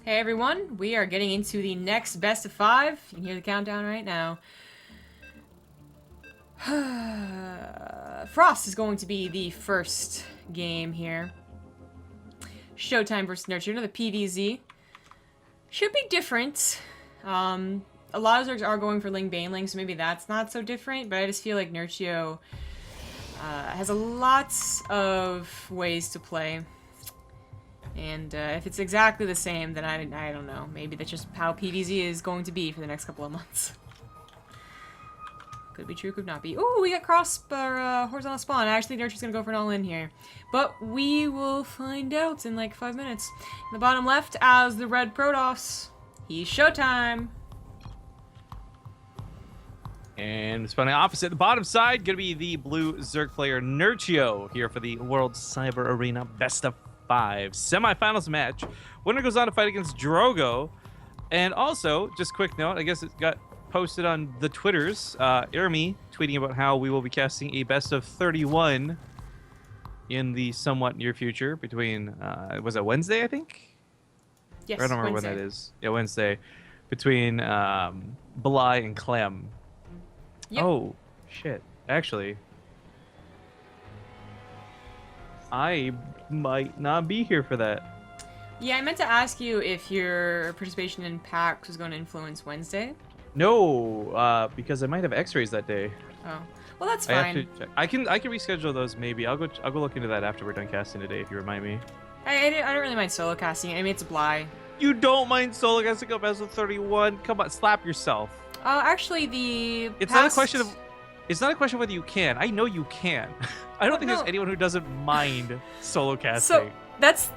Hey everyone, we are getting into the next best of 5. You can hear the countdown right now. Frost is going to be the first game here. ShoWTimE versus Nerchio, another PvZ. Should be different. A lot of Zergs are going for Ling Baneling, so maybe that's not so different, but I just feel like Nerchio has a lot of ways to play. And if it's exactly the same, then I don't know. Maybe that's just how PvZ is going to be for the next couple of months. Could be true, could not be. Ooh, we got horizontal spawn. Actually, Nerchio's gonna go for an all-in here. But we will find out in like 5 minutes. In the bottom left, as the red Protoss, he's ShoWTimE. And it's funny, opposite the bottom side, gonna be the blue Zerg player Nerchio here for the World Cyber Arena Best of 5 semifinals match. Winner goes on to fight against Drogo. And also, just quick note, I guess it got posted on the Twitters. Irmi tweeting about how we will be casting a best of 31 in the somewhat near future between, was it Wednesday, I think? Yes, I don't remember Wednesday. when that is. Yeah, Wednesday. Between Belai and Clem. Yep. Oh, shit. Actually, I might not be here for that. Yeah, I meant to ask you if your participation in PAX was going to influence Wednesday. No, because I might have X-rays that day. Oh, well, that's I have fine. to check. I can reschedule those maybe. I'll go look into that after we're done casting today if you remind me. I don't really mind solo casting. I mean, it's Bly. You don't mind solo casting up as a 31? Come on, slap yourself. Actually, It's not a question of. It's not a question of whether you can. I know you can. I don't think no. there's anyone who doesn't mind solo casting. So that's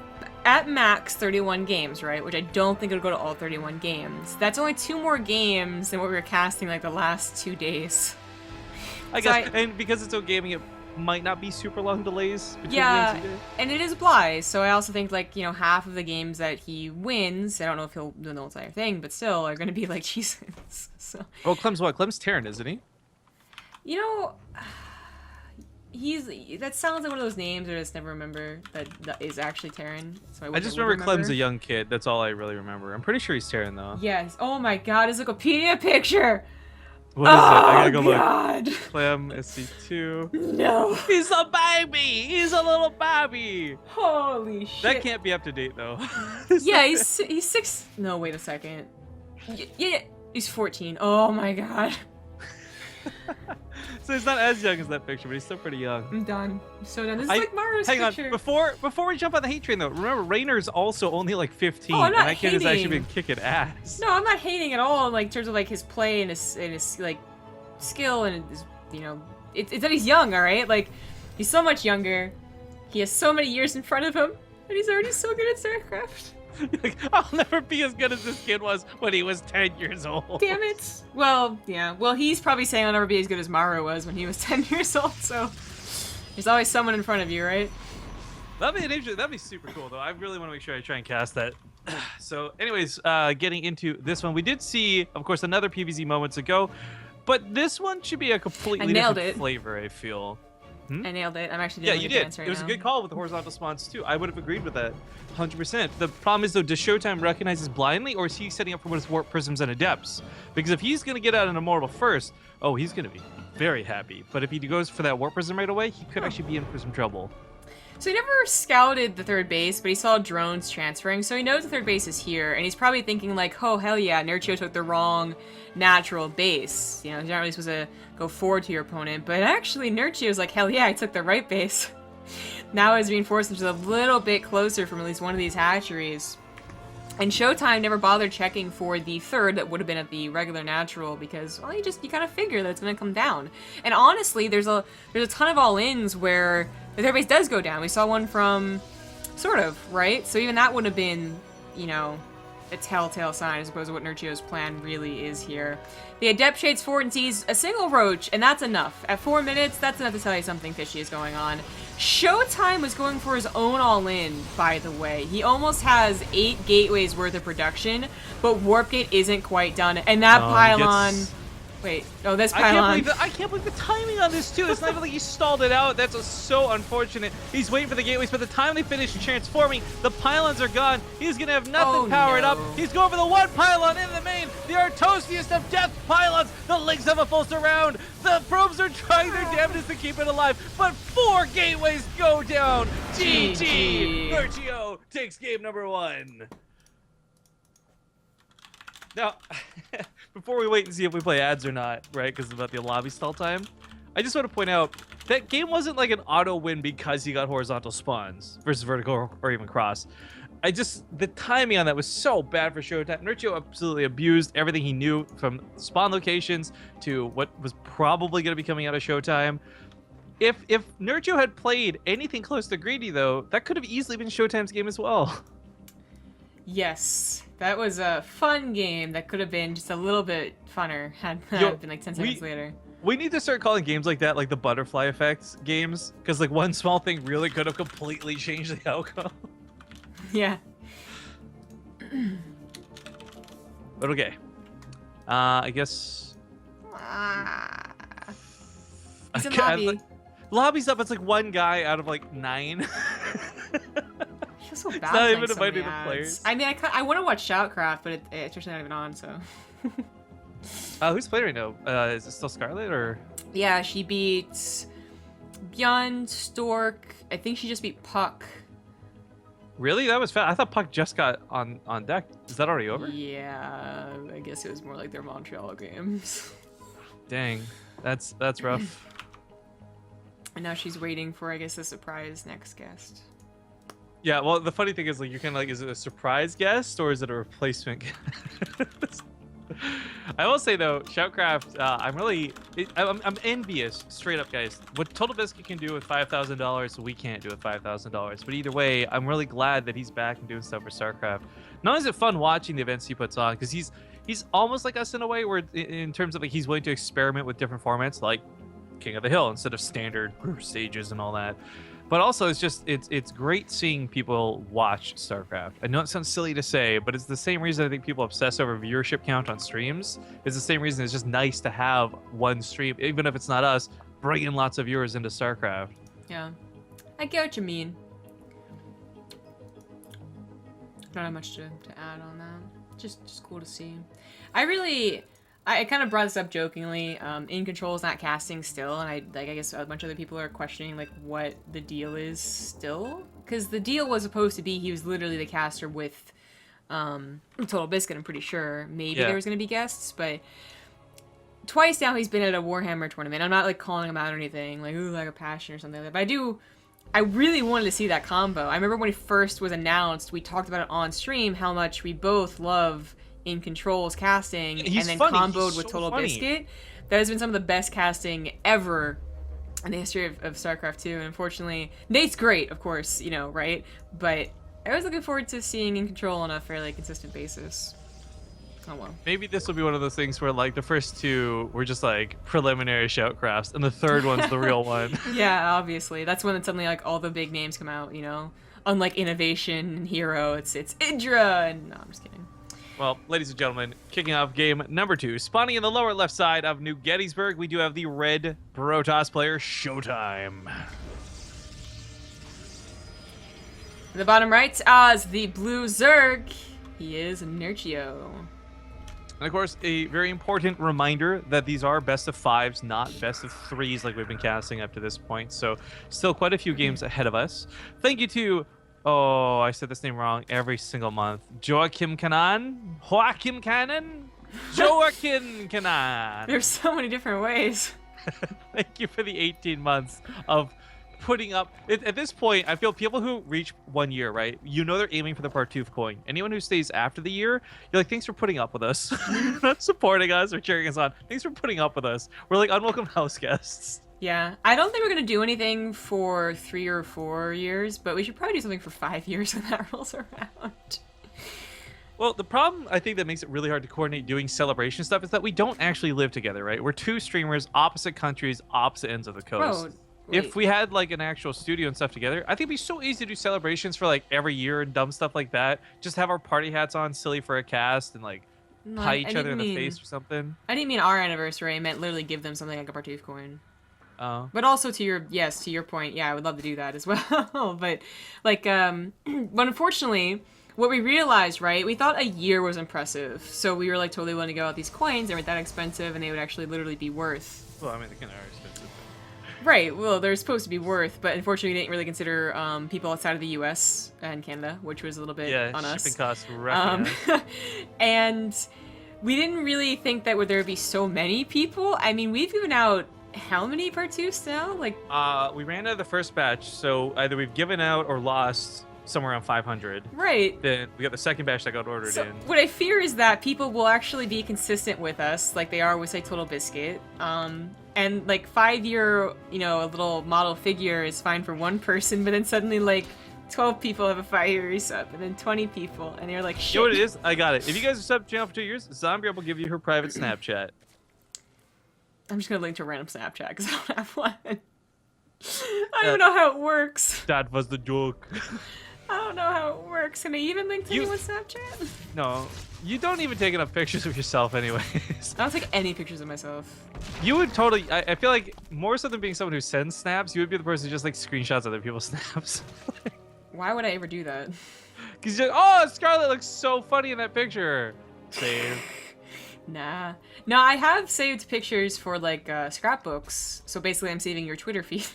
at max 31 games, right? Which I don't think it'll go to all 31 games. That's only 2 more games than what we were casting like the last 2 days. I So guess, and because it's gaming, it might not be super long delays between Yeah, games either. and it is Bly, so I also think like, you know, half of the games that he wins, I don't know if he'll do the entire thing, but still are going to be like Jesus. So, Oh, Clem's what? Clem's Terran, isn't he? you know, that sounds like one of those names I just never remember that is actually Terran. So I just remember Clem's a young kid. That's all I really remember. I'm pretty sure he's Terran though. Yes. Oh my God, his Wikipedia picture. What is it? I gotta go God. look. Clem SC2. No. He's a baby. He's a little baby. Holy shit. That can't be up to date though. Yeah, he's 6. No, wait a second. Yeah, he's 14. Oh my God. So he's not as young as that picture, but he's still pretty young. I'm done. I'm so done. This is like Mario's Hang picture. on, before we jump on the hate train though, remember Raynor's also only like 15, Oh, I'm and not that kid has actually hating. been kicking ass. No, I'm not hating at all. Like in terms of like his play and his like skill and his, you know, it's that he's young. All right, like he's so much younger. He has so many years in front of him, and he's already so good at StarCraft. Like, I'll never be as good as this kid was when he was 10 years old. Damn it. Well, yeah. Well, he's probably saying I'll never be as good as Mario was when he was 10 years old. So there's always someone in front of you, right? That'd be super cool though. I really want to make sure I try and cast that. So, anyways, getting into this one, we did see, of course, another PvZ moments ago, but this one should be a completely nailed different it. flavor. I feel. I nailed it. I'm actually Yeah, doing you the did. dance right It was now. a good call with the horizontal spawns too. I would have agreed with that, 100%. The problem is though, does ShoWTimE recognizes blindly, or is he setting up for what his warp prisms and adepts? Because if he's gonna get out an immortal first, oh, he's gonna be very happy. But if he goes for that warp prism right away, he could actually be in for some trouble. So he never scouted the third base, but he saw drones transferring, so he knows the third base is here, and he's probably thinking like, oh, hell yeah, Nerchio took the wrong natural base. You know, you're not really supposed to go forward to your opponent, but actually Nerchio's like, hell yeah, I took the right base. Now his reinforcements are a little bit closer from at least one of these hatcheries. And ShoWTimE never bothered checking for the third that would have been at the regular natural because, well, you kind of figure that it's going to come down. And honestly, there's a ton of all-ins where the third base does go down. We saw one from, sort of, right? So even that would have been, you know, a telltale sign as opposed to what Nerchio's plan really is here. The Adept shades forward and sees a single roach, and that's enough. At 4 minutes, that's enough to tell you something fishy is going on. ShoWTimE was going for his own all-in, by the way. He almost has 8 gateways worth of production, but Warp Gate isn't quite done, and that pylon... Wait. Oh, this I pylon. can't believe the timing on this too. It's not even like he stalled it out. That's so unfortunate. He's waiting for the gateways, but the time they finish transforming, the pylons are gone. He's gonna have nothing powered up. He's going for the one pylon in the main. The Artosiest of death pylons. The Lynx have a full surround. The probes are trying their damnedest to keep it alive, but 4 gateways go down. GG. Nerchio takes game number 1. Now, before we wait and see if we play ads or not, right, because about the lobby stall time, I just want to point out that game wasn't like an auto win because he got horizontal spawns versus vertical or even cross. The timing on that was so bad for ShoWTimE. Nerchio absolutely abused everything he knew from spawn locations to what was probably going to be coming out of ShoWTimE. If Nerchio had played anything close to greedy, though, that could have easily been ShoWTimE's game as well. Yes, that was a fun game that could have been just a little bit funner had it been like 10 seconds later. We need to start calling games like that like the butterfly effects games, because like one small thing really could have completely changed the outcome. Yeah. But okay. I guess... It's a lobby. Lobby's up, it's like one guy out of like 9. I feel so bad. It's not even inviting the players. I mean, I want to watch Shoutcraft, but it's just not even on, so. Who's playing right now? Is it still Scarlet or? Yeah, she beats Beyond Stork. I think she just beat Puck. Really? That was fast. I thought Puck just got on deck. Is that already over? Yeah, I guess it was more like their Montreal games. Dang, that's rough. And now she's waiting for, I guess, the surprise next guest. Yeah, well, the funny thing is, like, you can, like, is it a surprise guest or is it a replacement guest? I will say, though, Shoutcraft, I'm envious, straight up, guys. What Total Biscuit can do with $5,000, we can't do with $5,000. But either way, I'm really glad that he's back and doing stuff for StarCraft. Not only is it fun watching the events he puts on, because he's almost like us in a way, where in terms of, like, he's willing to experiment with different formats, like King of the Hill, instead of standard group stages and all that. But also, it's great seeing people watch StarCraft. I know it sounds silly to say, but it's the same reason I think people obsess over viewership count on streams. It's the same reason it's just nice to have one stream, even if it's not us, bring in lots of viewers into StarCraft. Yeah. I get what you mean. Don't have much to add on that. Just cool to see. I kind of brought this up jokingly. In Control is not casting still, and I guess a bunch of other people are questioning like what the deal is still, because the deal was supposed to be he was literally the caster with Total Biscuit. I'm pretty sure maybe there was going to be guests, but twice now he's been at a Warhammer tournament. I'm not like calling him out or anything, like ooh, like a passion or something like that. But I really wanted to see that combo. I remember when it first was announced, we talked about it on stream how much we both love In Control's casting, and then comboed with Total Biscuit. That has been some of the best casting ever in the history of StarCraft 2. And unfortunately, Nate's great, of course, you know, right? But I was looking forward to seeing In Control on a fairly consistent basis. Oh well. Maybe this will be one of those things where like the first 2 were just like preliminary Shoutcrafts, and the third one's the real one. Yeah, obviously. That's when suddenly like all the big names come out, you know? Unlike Innovation and Hero, it's Idra, and no, I'm just kidding. Well, ladies and gentlemen, kicking off game number 2. Spawning in the lower left side of New Gettysburg, we do have the red Protoss player, ShoWTimE. In the bottom right is the blue Zerg. He is Nerchio. And of course, a very important reminder that these are best of 5s, not best of 3s like we've been casting up to this point. So still quite a few games ahead of us. Thank you to... Oh, I said this name wrong every single month. Joachim Kanan? Joachim Kanan. There's so many different ways. Thank you for the 18 months of putting up... At this point, I feel people who reach 1 year, right? You know they're aiming for the Partooth coin. Anyone who stays after the year, you're like, thanks for putting up with us. Not supporting us or cheering us on. Thanks for putting up with us. We're like unwelcome house guests. Yeah, I don't think we're going to do anything for 3 or 4 years, but we should probably do something for 5 years when that rolls around. Well, the problem, I think, that makes it really hard to coordinate doing celebration stuff is that we don't actually live together, right? We're 2 streamers, opposite countries, opposite ends of the coast. Bro, if we had, like, an actual studio and stuff together, I think it'd be so easy to do celebrations for, like, every year and dumb stuff like that. Just have our party hats on, silly for a cast, and, like, No, pie I each other in didn't the mean- face or something. I didn't mean our anniversary. I meant literally give them something like a Partooth coin. Oh. But also to your point, yeah, I would love to do that as well. But like, but unfortunately, what we realized, right? We thought a year was impressive, so we were like totally willing to go out these coins. They weren't that expensive, and they would actually literally be worth. Well, I mean, they kind of are expensive. Right. Well, they're supposed to be worth, but unfortunately, we didn't really consider people outside of the U.S. and Canada, which was a little bit on us. Shipping costs wrecking us. And we didn't really think that there would be so many people. I mean, we've given out how many Partooths now? Like, We ran out of the first batch, so either we've given out or lost somewhere around 500. right. Then we got the second batch that got ordered So in. what I fear is that people will actually be consistent with us, like they are with, say, Total Biscuit. And like 5-year, a little model figure is fine for one person, but then suddenly like 12 people have a 5-year resub, and then 20 people, and you're like, shit. You know what it is? I got it. If you guys are sub channel for 2 years, Zombie will give you her private Snapchat. I'm just gonna link to a random Snapchat because I don't have one. I don't even know how it works. That was the joke. I don't know how it works. Can I even link to You- anyone's Snapchat? No, you don't even take enough pictures of yourself anyways. I don't take any pictures of myself. You would totally, I feel like more so than being someone who sends snaps, you would be the person who just like screenshots other people's snaps. Why would I ever do that? Because you're like, oh, Scarlett looks so funny in that picture. Save. Nah. No, I have saved pictures for like scrapbooks. So basically, I'm saving your Twitter feed.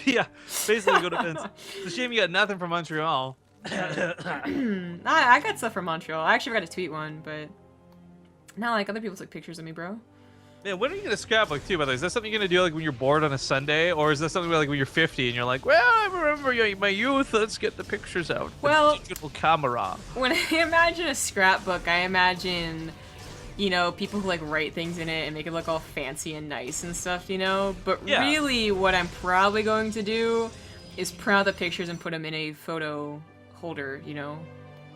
Yeah, basically go to It's a shame you got nothing from Montreal. I got stuff from Montreal. I actually forgot to tweet one, but no, like other people took pictures of me, bro. Yeah, when are you gonna scrapbook too? By the way, is that something you're gonna do like when you're bored on a Sunday, or is that something like when you're 50 and you're like, well, I remember my youth. Let's get the pictures out. Well- the digital camera. When I imagine a scrapbook, I imagine, people who like write things in it and make it look all fancy and nice and stuff, But Yeah. really, what I'm probably going to do is print out the pictures and put them in a photo holder,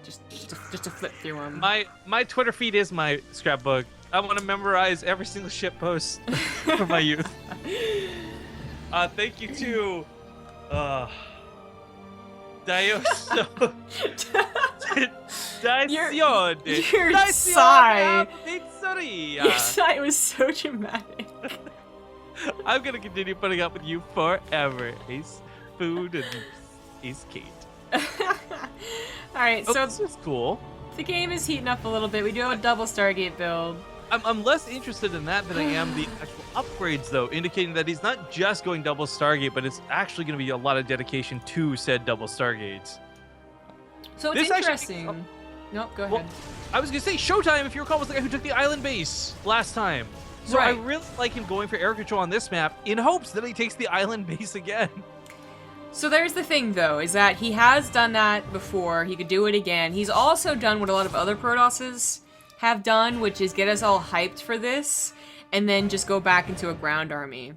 just to flip through them. My Twitter feed is my scrapbook. I want to memorize every single shit post from my youth. Thank you to Dioso. Your sigh. Pizzeria. Your sigh was so dramatic. I'm gonna continue putting up with you forever. Ace Food and Ace Kate. Alright, Oh, so this is cool. the game is heating up a little bit. We do have a double Stargate build. I'm less interested in that than I am the actual upgrades, though, indicating that he's not just going double Stargate, but it's actually going to be a lot of dedication to said double Stargates. So it's This actually- interesting. Nope, go Well, ahead. I was going to say, ShoWTimE, if you recall, was the guy who took the island base last time. So I Right. really like him going for air control on this map in hopes that he takes the island base again. So there's the thing, though, is that he has done that before. He could do it again. He's also done what a lot of other Protosses have done, which is get us all hyped for this, and then just go back into a ground army.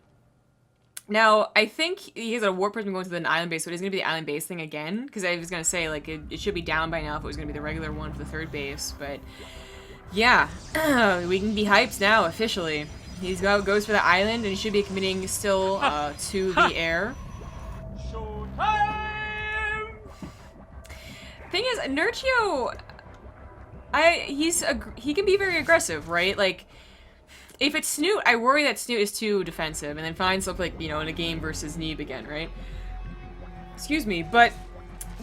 Now, I think he has a warp prism going to the island base, so it is going to be the island base thing again, because I was going to say, like, it should be down by now if it was going to be the regular one for the third base, but yeah, we can be hyped now, officially. He's goes for the island, and he should be committing still to the air. ShoWTimE! Thing is, Nerchio, he can be very aggressive, right? Like, if it's Snoot, I worry that Snoot is too defensive, and then finds up, like, in a game versus Neeb again, right? Excuse me, but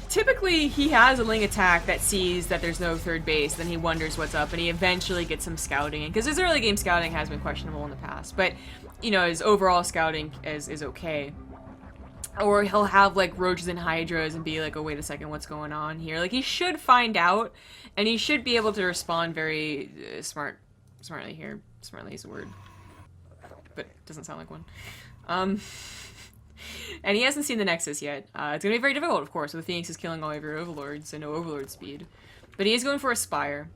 typically he has a Ling attack that sees that there's no third base, then he wonders what's up, and he eventually gets some scouting in, because his early game scouting has been questionable in the past, but, his overall scouting is okay. Or he'll have, like, roaches and hydras and be like, oh, wait a second, what's going on here? Like, he should find out, and he should be able to respond very smartly here. Smartly is a word, but it doesn't sound like one. And he hasn't seen the Nexus yet. It's going to be very difficult, of course, with the Phoenix is killing all of your Overlords and no Overlord speed. But he is going for a Spire.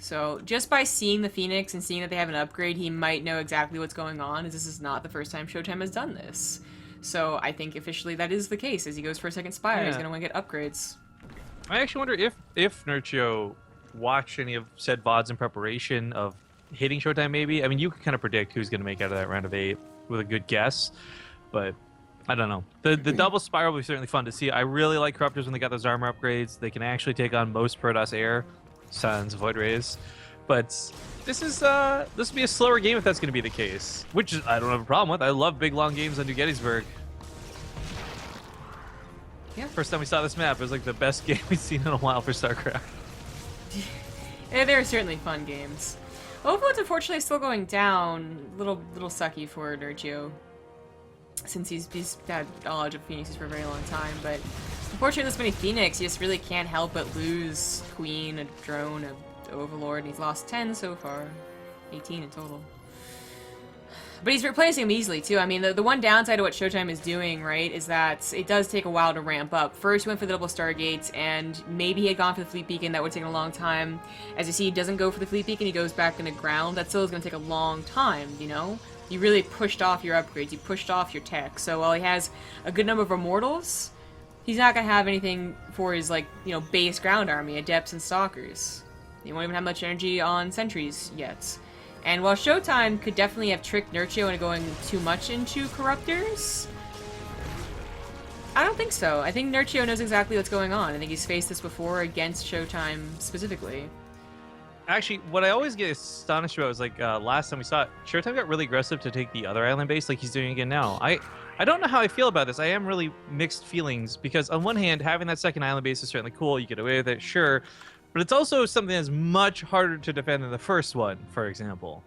So, just by seeing the Phoenix and seeing that they have an upgrade, he might know exactly what's going on, as this is not the first time ShoWTimE has done this. So I think officially that is the case. As he goes for a second Spire, he's Yeah. going to want to get upgrades. I actually wonder if Nerchio watched any of said VODs in preparation of hitting ShoWTimE, maybe. I mean, you can kind of predict who's going to make out of that round of 8 with a good guess, but I don't know. The double Spire will be certainly fun to see. I really like Corruptors when they got those armor upgrades. They can actually take on most Protoss Air, Suns, Void Rays. But this will be a slower game if that's going to be the case, which I don't have a problem with. I love big long games on New Gettysburg. Yeah. First time we saw this map, it was like the best game we've seen in a while for StarCraft. Yeah, they're certainly fun games. Overload's unfortunately still going down. Little sucky for Nerchio, since he's had knowledge of Phoenixes for a very long time. But unfortunately, this many Phoenix, you just really can't help but lose Queen, a drone, a Overlord, and he's lost 10 so far, 18 in total. But he's replacing them easily, too. I mean, the one downside of what ShoWTimE is doing, right, is that it does take a while to ramp up. First, he went for the double Stargates, and maybe he had gone for the Fleet Beacon. That would have taken a long time. As you see, he doesn't go for the Fleet Beacon. He goes back into ground. That still is going to take a long time, you know? You really pushed off your upgrades. You pushed off your tech. So while he has a good number of Immortals, he's not going to have anything for his, like, you know, base ground army, Adepts and Stalkers. He won't even have much energy on Sentries yet. And while ShoWTimE could definitely have tricked Nerchio into going too much into Corruptors, I don't think so. I think Nerchio knows exactly what's going on. I think he's faced this before against ShoWTimE specifically. Actually, what I always get astonished about is, like, last time we saw it, ShoWTimE got really aggressive to take the other island base like he's doing again now. I don't know how I feel about this. I am really mixed feelings, because on one hand, having that second island base is certainly cool. You get away with it, sure. But it's also something that's much harder to defend than the first one, for example.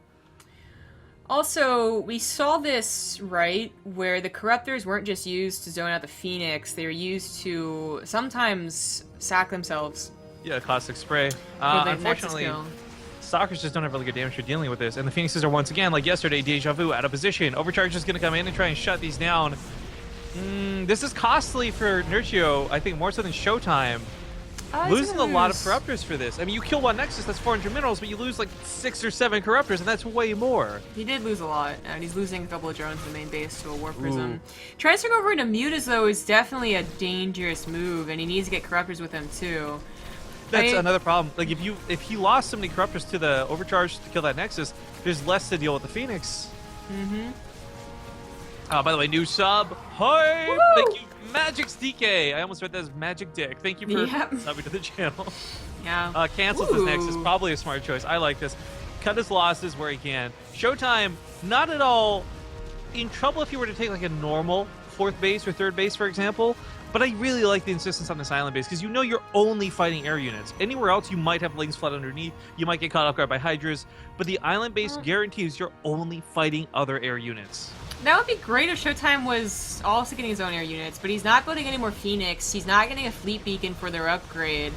Also, we saw this, right, where the Corruptors weren't just used to zone out the Phoenix, they were used to sometimes sack themselves. Yeah, Caustic Spray. Unfortunately, Stalkers just don't have really good damage for dealing with this, and the Phoenixes are once again, like yesterday, Deja Vu, out of position. Overcharge is going to come in and try and shut these down. This is costly for Nerchio, I think more so than ShoWTimE. Losing a lot of Corruptors for this. I mean, you kill one Nexus, that's 400 minerals, but you lose like 6 or 7 Corruptors, and that's way more. He did lose a lot, and he's losing a couple of drones in the main base to a War Prism. Transferring over into Mutas, though, is definitely a dangerous move, and he needs to get Corruptors with him, too. That's another problem. Like, if he lost so many Corruptors to the Overcharge to kill that Nexus, there's less to deal with the Phoenix. By the way, new sub. Hi! Woo! Thank you, Magic's DK. I almost read that as Magic Dick. Thank you for subbing to the channel. Yeah. Cancels his Nexus. Probably a smart choice. I like this. Cut his losses where he can. ShoWTimE, not at all in trouble if you were to take like a normal 4th base or 3rd base, for example. But I really like the insistence on this island base, because you know you're only fighting air units. Anywhere else, you might have Lings flood underneath. You might get caught off guard by Hydras. But the island base guarantees you're only fighting other air units. That would be great if ShoWTimE was also getting his own air units, but he's not building any more Phoenix. He's not getting a Fleet Beacon for their upgrade.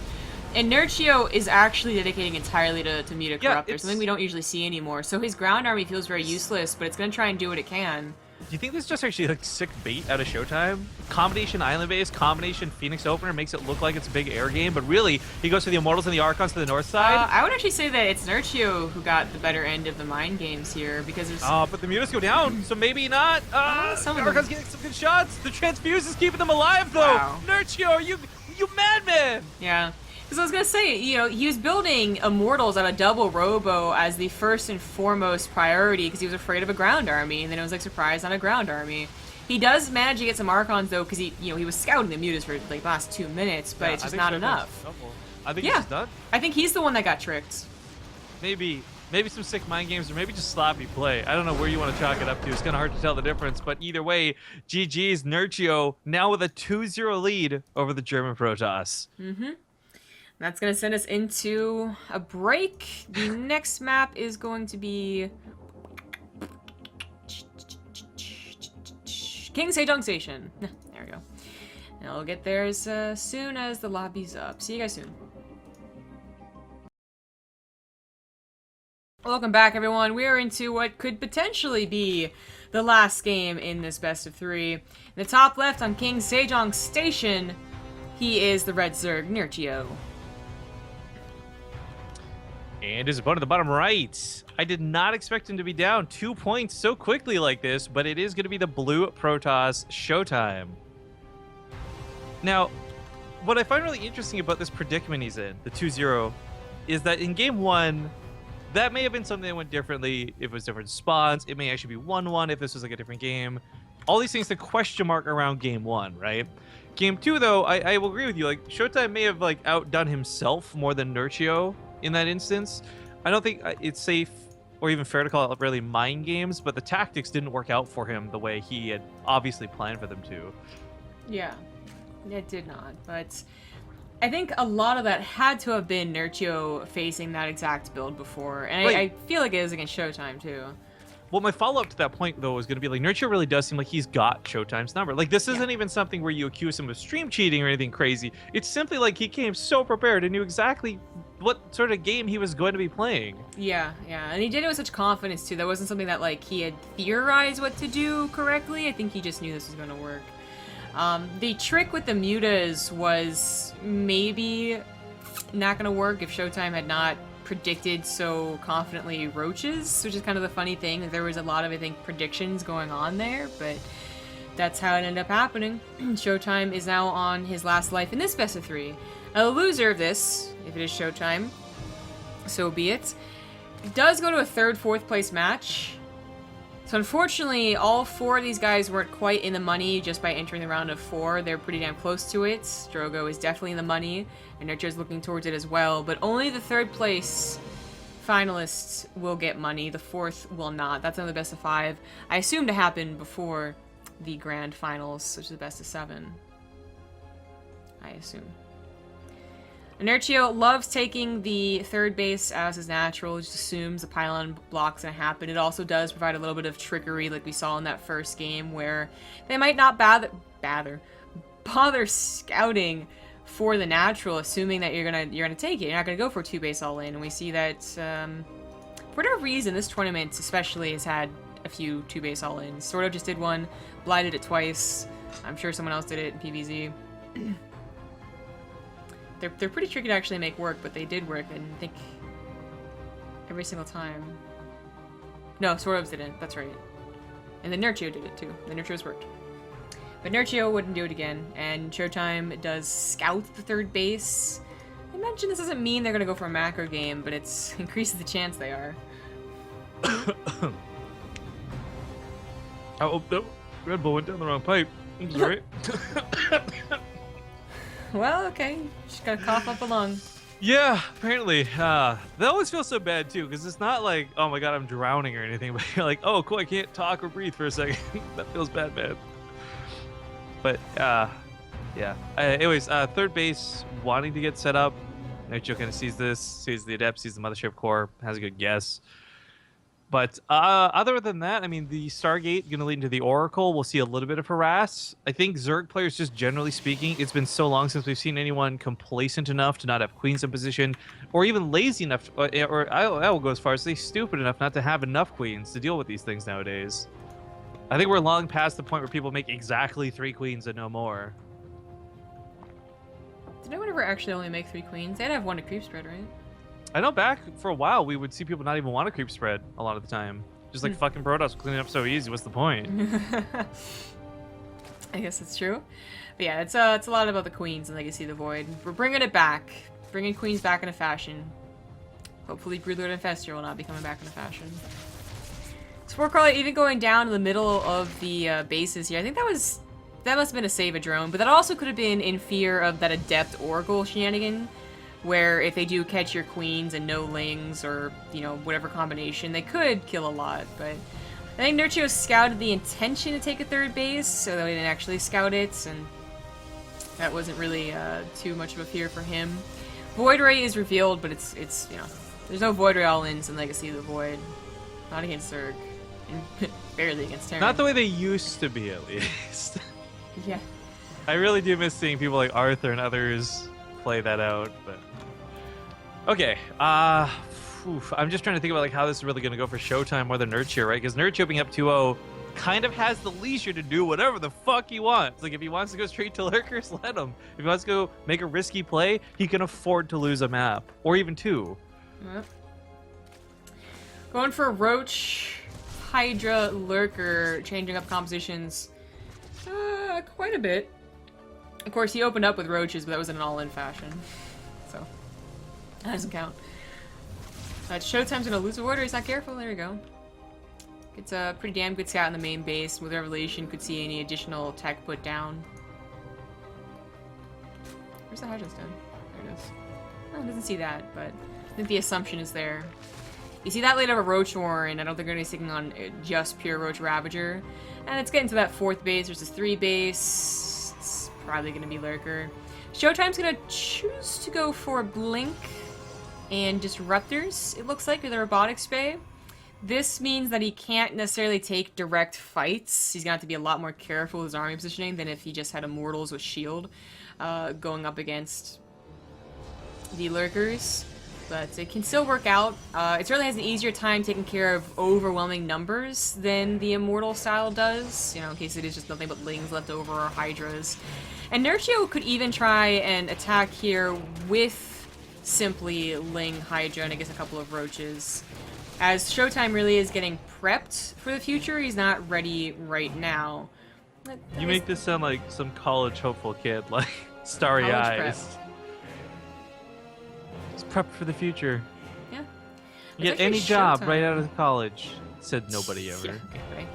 And Nerchio is actually dedicating entirely to Muta Corruptors, something we don't usually see anymore. So his ground army feels very useless, but it's going to try and do what it can. Do you think this is just actually like sick bait out of ShoWTimE? Combination island base, combination Phoenix opener makes it look like it's a big air game, but really he goes for the Immortals and the Archons to the north side. I would actually say that it's Nerchio who got the better end of the mind games here, because there's... but the Mutas go down, so maybe not. Some the of them... Archons getting some good shots. The Transfuse is keeping them alive, though. Wow. Nerchio, are you madman? Yeah. Because I was going to say, you know, he was building Immortals on a double Robo as the first and foremost priority because he was afraid of a ground army, and then it was like surprise on a ground army. He does manage to get some Archons, though, because he was scouting the Mutas for like the last 2 minutes, but it's just not enough. I think he's done. I think he's the one that got tricked. Maybe some sick mind games, or maybe just sloppy play. I don't know where you want to chalk it up to. It's kind of hard to tell the difference, but either way, GG's Nerchio now with a 2-0 lead over the German Protoss. That's going to send us into a break. The next map is going to be King Sejong Station. There we go. And I'll get there as soon as the lobby's up. See you guys soon. Welcome back, everyone. We're into what could potentially be the last game in this best of 3. In the top left on King Sejong Station, he is the Red Zerg, Nerchio. And his opponent at the bottom right. I did not expect him to be down 2 points so quickly like this, but it is going to be the blue Protoss ShoWTimE. Now, what I find really interesting about this predicament he's in, the 2-0, is that in game 1, that may have been something that went differently if it was different spawns. It may actually be 1-1 if this was like a different game. All these things, the question mark around game 1, right? Game 2, though, I will agree with you. Like, ShoWTimE may have like outdone himself more than Nerchio in that instance. I don't think it's safe or even fair to call it really mind games, but the tactics didn't work out for him the way he had obviously planned for them to. Yeah, it did not, but I think a lot of that had to have been Nerchio facing that exact build before, and Right. I feel like it is against ShoWTimE too. Well, my follow-up to that point, though, is going to be like, Nerchio really does seem like he's got ShoWTimE's number. Like, this isn't even something where you accuse him of stream cheating or anything crazy. It's simply like he came so prepared and knew exactly what sort of game he was going to be playing. Yeah, and he did it with such confidence too. That wasn't something that like he had theorized what to do correctly. I think he just knew this was going to work. The trick with the mutas was maybe not going to work if ShoWTimE had not predicted so confidently roaches, which is kind of the funny thing. There was a lot of, I think, predictions going on there, but that's how it ended up happening. ShoWTimE is now on his last life in this best of 3. Now, the loser of this, if it is ShoWTimE, so be it, does go to a 3rd, 4th place match. So unfortunately, all 4 of these guys weren't quite in the money just by entering the round of 4. They're pretty damn close to it. Drogo is definitely in the money, and Nerchio's looking towards it as well. But only the 3rd place finalists will get money. The 4th will not. That's another best of 5. I assume to happen before the grand finals, which is the best of 7. I assume. Nerchio loves taking the 3rd base as his natural. He just assumes the pylon block's gonna happen. It also does provide a little bit of trickery, like we saw in that first game, where they might not bother scouting for the natural, assuming that you're gonna take it. You're not gonna go for a 2 base all in. And we see that for whatever reason, this tournament especially has had a few 2 base all ins. Sort of just did one, blinded it twice. I'm sure someone else did it in PvZ. They're pretty tricky to actually make work, but they did work, and I think every single time. No, Swords didn't. That's right. And then Nerchio did it too. The Nerchio's worked. But Nerchio wouldn't do it again, and ShoWTimE does scout the 3rd base. I mentioned this doesn't mean they're gonna go for a macro game, but it increases the chance they are. Oh, no. Red Bull went down the wrong pipe. I'm sorry. Well, okay. Just gotta cough up a lung. Yeah, apparently. That always feels so bad, too, because it's not like, oh my god, I'm drowning or anything, but you're like, oh, cool, I can't talk or breathe for a second. That feels bad, man. But, yeah. Anyways, 3rd base, wanting to get set up. Nerchio kind of sees this, sees the Adept, sees the Mothership Core, has a good guess. But other than that, I mean, the Stargate going to lead into the Oracle. We'll see a little bit of harass. I think Zerg players, just generally speaking, it's been so long since we've seen anyone complacent enough to not have queens in position, or even lazy enough, or I will go as far as say stupid enough not to have enough queens to deal with these things nowadays. I think we're long past the point where people make exactly 3 queens and no more. Did anyone ever actually only make 3 queens? They'd have 1 to creep spread, right? I know back for a while we would see people not even want to creep spread a lot of the time. Just like fucking Brodos cleaning up so easy. What's the point? I guess it's true. But yeah, it's a lot about the queens and Legacy of the Void. We're bringing it back. Bringing queens back into fashion. Hopefully Broodlord and Fester will not be coming back into fashion. Sporecrawler even going down in the middle of the bases here. I think that must have been a save a drone, but that also could have been in fear of that Adept Oracle shenanigan, where if they do catch your queens and no lings or, you know, whatever combination, they could kill a lot. But I think Nerchio scouted the intention to take a 3rd base, so they didn't actually scout it, and that wasn't really too much of a fear for him. Void Ray is revealed, but it's you know, there's no Void Ray all-ins in Legacy of the Void. Not against Zerg. And barely against Terran. Not the way they used to be, at least. Yeah. I really do miss seeing people like Arthur and others play that out, but... Okay, I'm just trying to think about like how this is really going to go for ShoWTimE more than Nerchio, right? Because Nerchio being up 2-0 kind of has the leisure to do whatever the fuck he wants. Like, if he wants to go straight to Lurkers, let him. If he wants to go make a risky play, he can afford to lose a map. Or even 2. Yep. Going for Roach, Hydra, Lurker, changing up compositions quite a bit. Of course, he opened up with Roaches, but that was in an all-in fashion. So... that doesn't count. ShoWTimE's gonna lose a ward or he's not careful. There we go. It's a pretty damn good scout in the main base. With Revelation, could see any additional tech put down. Where's the Hydra stone? There it is. Oh, it doesn't see that, but I think the assumption is there. You see that late of a Roach Warren, I don't think they're going to be sticking on just pure Roach Ravager. And it's getting to that 4th base versus 3 base. It's probably going to be Lurker. ShoWTimE's going to choose to go for Blink and Disruptors, it looks like, with the Robotics Bay. This means that he can't necessarily take direct fights. He's going to have to be a lot more careful with his army positioning than if he just had Immortals with Shield going up against the Lurkers. But it can still work out. It certainly has an easier time taking care of overwhelming numbers than the Immortal style does, you know, in case it is just nothing but Lings left over or Hydras. And Nerchio could even try and attack here with simply Ling, Hydra, and I guess a couple of Roaches. As ShoWTimE really is getting prepped for the future, he's not ready right now. You make this sound like some college hopeful kid, like starry eyes. Just prep for the future. Yeah. You get any job right out of college, said nobody ever. Yeah, okay, right.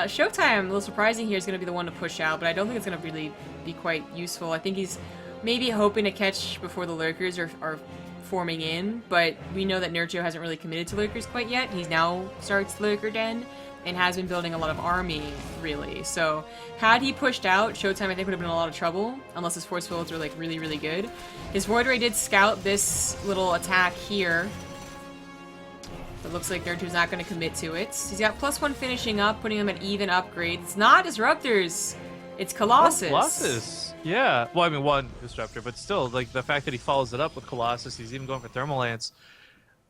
ShoWTimE, a little surprising here, is going to be the one to push out, but I don't think it's going to really be quite useful. I think he's maybe hoping to catch before the Lurkers are forming in, but we know that Nerchio hasn't really committed to Lurkers quite yet. He's now starts Lurker Den and has been building a lot of army, really. So had he pushed out, ShoWTimE I think would have been in a lot of trouble, unless his force fields were like really, really good. His Void Ray did scout this little attack here. It looks like Nerchio's not going to commit to it. He's got +1 finishing up, putting him at even upgrades. It's not Disruptors, it's Colossus. Oh, Colossus. Yeah. Well, I mean, 1 Disruptor, but still, like, the fact that he follows it up with Colossus, he's even going for Thermal Lance.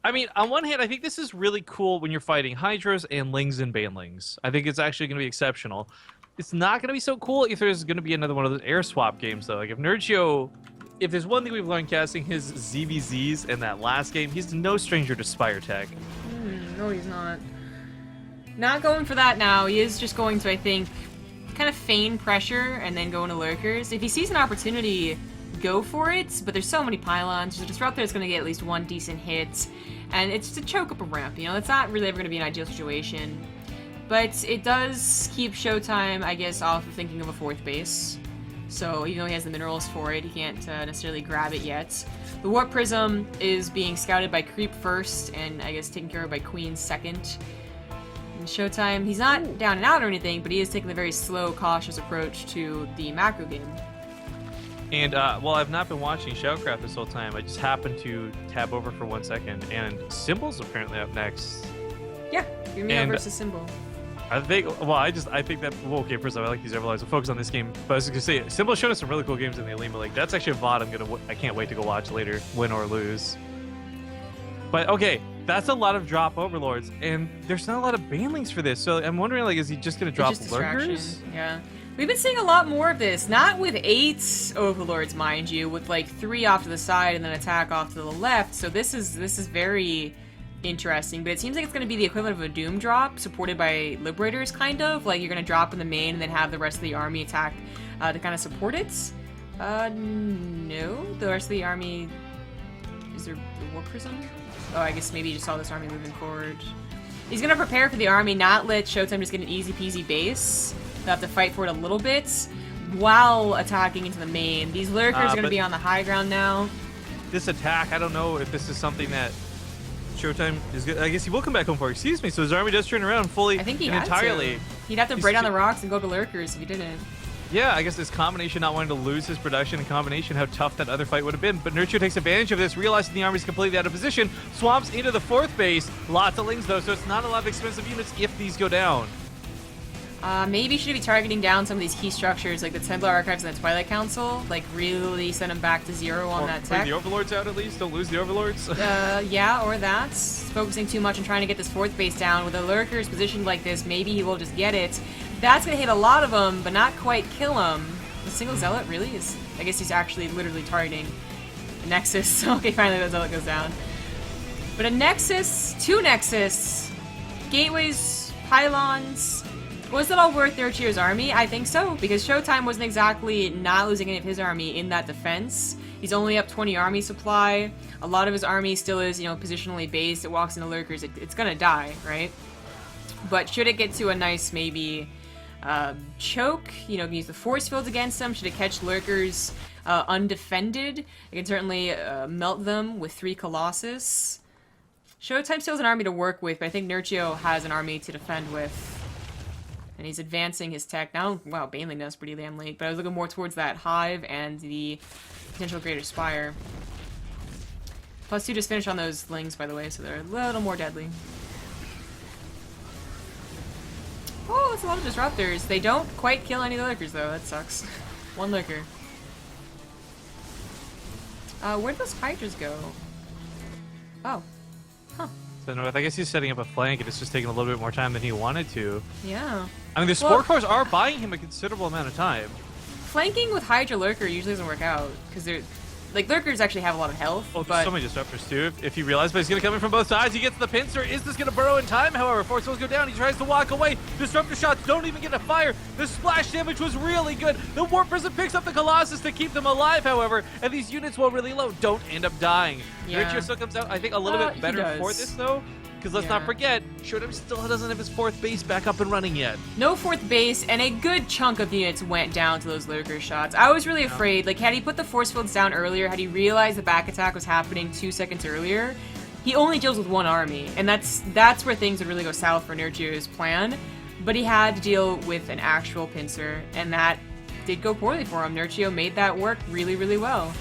I mean, on one hand, I think this is really cool when you're fighting Hydras and Lings and Banelings. I think it's actually going to be exceptional. It's not going to be so cool if there's going to be another one of those air swap games, though. Like, if Nerchio... If there's one thing we've learned casting his ZVZs in that last game, he's no stranger to Spire Tech. No, he's not. Not going for that now. He is just going to, I think, kind of feign pressure and then go into Lurkers. If he sees an opportunity, go for it, but there's so many pylons. The Disruptor is going to get at least 1 decent hit, and it's to choke up a ramp. You know, it's not really ever going to be an ideal situation. But it does keep ShoWTimE, I guess, off of thinking of a 4th base. So even though he has the minerals for it, he can't necessarily grab it yet. The Warp Prism is being scouted by Creep first, and I guess taken care of by Queen second. And ShoWTimE, he's not down and out or anything, but he is taking a very slow, cautious approach to the macro game. And, well, I've not been watching Shellcraft this whole time. I just happened to tab over for 1 second, and Symbol's apparently up next. Yeah, Yumio versus Symbol. I think, well, I think that, well, okay, first of all, I like these Everlives. We'll focus on this game. But I was going to say, Symbol's showed us some really cool games in the Alima League. That's actually a VOD I can't wait to go watch later, win or lose. But, okay, that's a lot of drop Overlords, and there's not a lot of Banelings for this. So I'm wondering, like, is he just going to drop Lurkers? Yeah. We've been seeing a lot more of this. Not with 8 Overlords, mind you, with, like, 3 off to the side and then attack off to the left. So this is very interesting, but it seems like it's going to be the equivalent of a Doom drop, supported by Liberators, kind of. Like, you're going to drop in the main and then have the rest of the army attack to kind of support it. No. The rest of the army... Is there the Warp Prism? Oh, I guess maybe you just saw this army moving forward. He's going to prepare for the army, not let ShoWTimE just get an easy-peasy base. They'll have to fight for it a little bit while attacking into the main. These Lurkers are going to be on the high ground now. This attack, I don't know if this is something that ShoWTimE is good. I guess he will come back home for. Excuse me. So his army does turn around fully. I think he entirely. He'd have to break down the rocks and go to Lurkers if he didn't. Yeah, I guess this combination, not wanting to lose his production, in combination how tough that other fight would have been. But Nerchio takes advantage of this, realizing the army's completely out of position, swamps into the 4th base. Lots of Lings though, so it's not a lot of expensive units if these go down. Maybe should be targeting down some of these key structures, like the Templar Archives and the Twilight Council. Like, really send them back to 0 on that tech. Bring the Overlords out at least? Don't lose the Overlords? Yeah, or that. Focusing too much on trying to get this 4th base down. With the Lurkers positioned like this, maybe he will just get it. That's going to hit a lot of them, but not quite kill him. The single Zealot really is... I guess he's actually literally targeting a Nexus. Okay, finally the Zealot goes down. But a Nexus, 2 Nexus, gateways, pylons... Was it all worth Nerchio's army? I think so, because ShoWTimE wasn't exactly not losing any of his army in that defense. He's only up 20 army supply. A lot of his army still is, you know, positionally based. It walks into Lurkers. It's gonna die, right? But should it get to a nice, maybe, choke, you know, use the force fields against them? Should it catch Lurkers undefended. It can certainly melt them with 3 Colossus. ShoWTimE still has an army to work with, but I think Nerchio has an army to defend with. And he's advancing his tech. Now, wow, Baneling does pretty damn late, but I was looking more towards that Hive and the potential Greater Spire. +2 just finished on those Lings, by the way, so they're a little more deadly. Oh, that's a lot of Disruptors. They don't quite kill any of the Lurkers, though. That sucks. 1 Lurker. Where'd those Hydras go? Oh. Huh. So North, I guess he's setting up a flank, and it's just taking a little bit more time than he wanted to. Yeah. I mean, the Spore Cores are buying him a considerable amount of time. Flanking with Hydra Lurker usually doesn't work out, because they're... Like, Lurkers actually have a lot of health, Oh, but... there's so many Disruptors, too. If you realize, but he's going to come in from both sides. He gets the pincer. Is this going to burrow in time? However, Force Souls go down. He tries to walk away. Disruptor shots don't even get to fire. The splash damage was really good. The Warp Prism picks up the Colossus to keep them alive, however, and these units, while really low, don't end up dying. Yeah. Nerchio still comes out, I think, a little bit better for this, though. Because let's not forget, ShoWTimE still doesn't have his 4th base back up and running yet. No 4th base, and a good chunk of units went down to those Lurker shots. I was really afraid. Like, had he put the force fields down earlier, had he realized the back attack was happening 2 seconds earlier, he only deals with 1 army, and that's where things would really go south for Nerchio's plan. But he had to deal with an actual pincer, and that did go poorly for him. Nerchio made that work really, really well.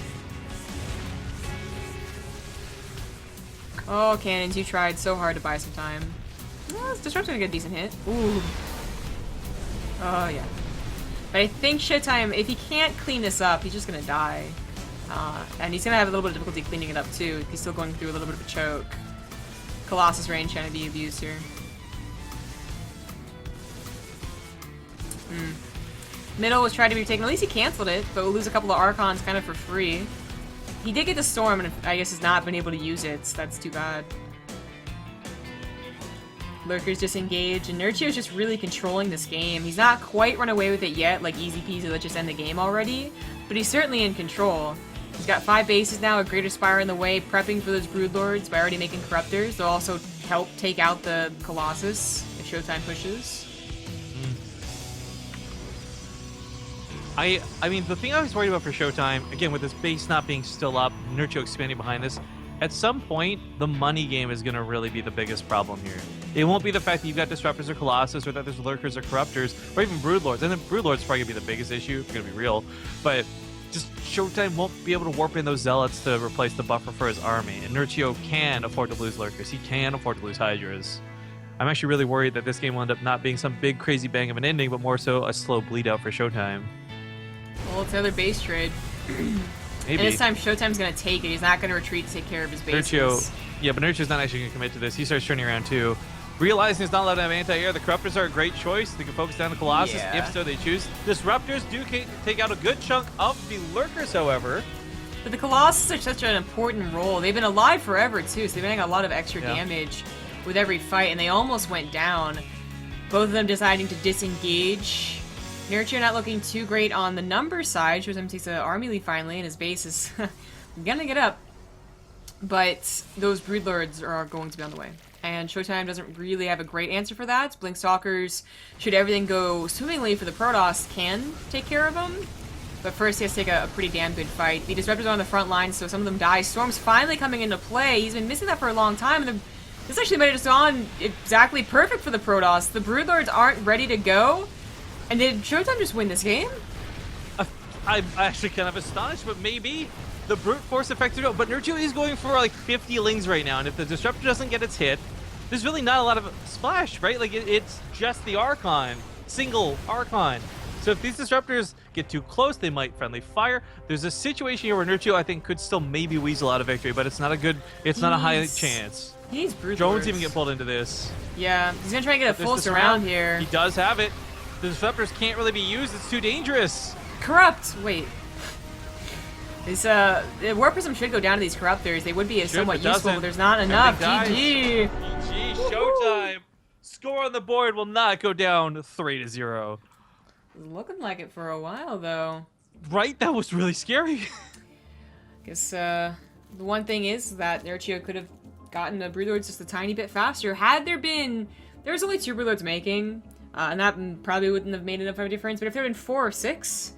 Oh, cannons, you tried so hard to buy some time. Well, this Disrupt's gonna get a decent hit. Ooh. Oh, yeah. But I think ShoWTimE, if he can't clean this up, he's just gonna die. And he's gonna have a little bit of difficulty cleaning it up, too. He's still going through a little bit of a choke. Colossus range trying to be abused here. Middle was trying to be taken. At least he canceled it, but we'll lose a couple of Archons kind of for free. He did get the Storm, and I guess has not been able to use it, so that's too bad. Lurkers disengage, and Nerchio's just really controlling this game. He's not quite run away with it yet, like easy peasy, let's just end the game already, but he's certainly in control. He's got 5 bases now, a Greater Spire in the way, prepping for those Broodlords by already making Corruptors. They'll also help take out the Colossus if ShoWTimE pushes. I mean, the thing I was worried about for ShoWTimE, again, with this base not being still up, Nerchio expanding behind this, at some point, the money game is going to really be the biggest problem here. It won't be the fact that you've got Disruptors or Colossus, or that there's Lurkers or Corruptors, or even Broodlords. And then Broodlords probably going to be the biggest issue, if we're going to be real. But just ShoWTimE won't be able to warp in those Zealots to replace the buffer for his army. And Nerchio can afford to lose Lurkers. He can afford to lose Hydras. I'm actually really worried that this game will end up not being some big crazy bang of an ending, but more so a slow bleed out for ShoWTimE. Well, it's another base trade. Maybe. And this time, ShoWTimE's going to take it. He's not going to retreat to take care of his bases. Nerchio, yeah, but Nerchio's not actually going to commit to this. He starts turning around too. Realizing he's not allowed to have anti-air, the Corruptors are a great choice. They can focus down the Colossus if so they choose. Disruptors do take out a good chunk of the Lurkers, however. But the Colossus are such an important role. They've been alive forever, too, so they've been getting a lot of extra damage with every fight, and they almost went down. Both of them deciding to disengage. Nerchio not looking too great on the numbers side. ShoWTimE takes an army lead finally, and his base is gonna get up. But those Broodlords are going to be on the way. And ShoWTimE doesn't really have a great answer for that. Blinkstalkers, should everything go swimmingly for the Protoss, can take care of them. But first he has to take a pretty damn good fight. The Disruptors are on the front line, so some of them die. Storm's finally coming into play. He's been missing that for a long time. And this actually might have just gone exactly perfect for the Protoss. The Broodlords aren't ready to go. And did ShoWTimE just win this game? I'm actually kind of astonished, but maybe the brute force effect. But Nerchio is going for like 50 Lings right now, and if the Disruptor doesn't get its hit, there's really not a lot of splash, right? Like, it's just the Archon, single Archon. So if these Disruptors get too close, they might friendly fire. There's a situation here where Nerchio, I think, could still maybe weasel out a victory, but it's not a good, it's not a high chance. He needs Broodlords. Drones even get pulled into this. Yeah, he's gonna try and get a full surround here. He does have it. The Disruptors can't really be used. It's too dangerous. Corrupt. Wait. This Warp Prism should go down to these Corruptors. They would be somewhat useful, but there's not enough. GG. GG. ShoWTimE. Score on the board will not go down 3-0. Looking like it for a while, though. Right? That was really scary. Guess the one thing is that Nerchio could have gotten the Broodlords just a tiny bit faster. Had there been... There's only 2 Broodlords making, and that probably wouldn't have made enough of a difference. But if there had been 4 or 6,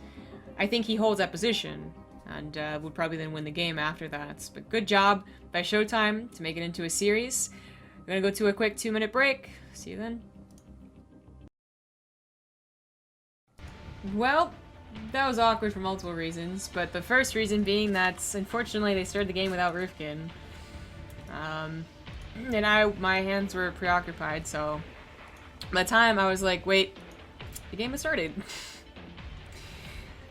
I think he holds that position. and would probably then win the game after that. But good job by ShoWTimE to make it into a series. We're gonna go to a quick 2-minute break. See you then. Well, that was awkward for multiple reasons, but the first reason being that, unfortunately, they started the game without Rifkin. And my hands were preoccupied, so by the time I was like, wait, the game has started.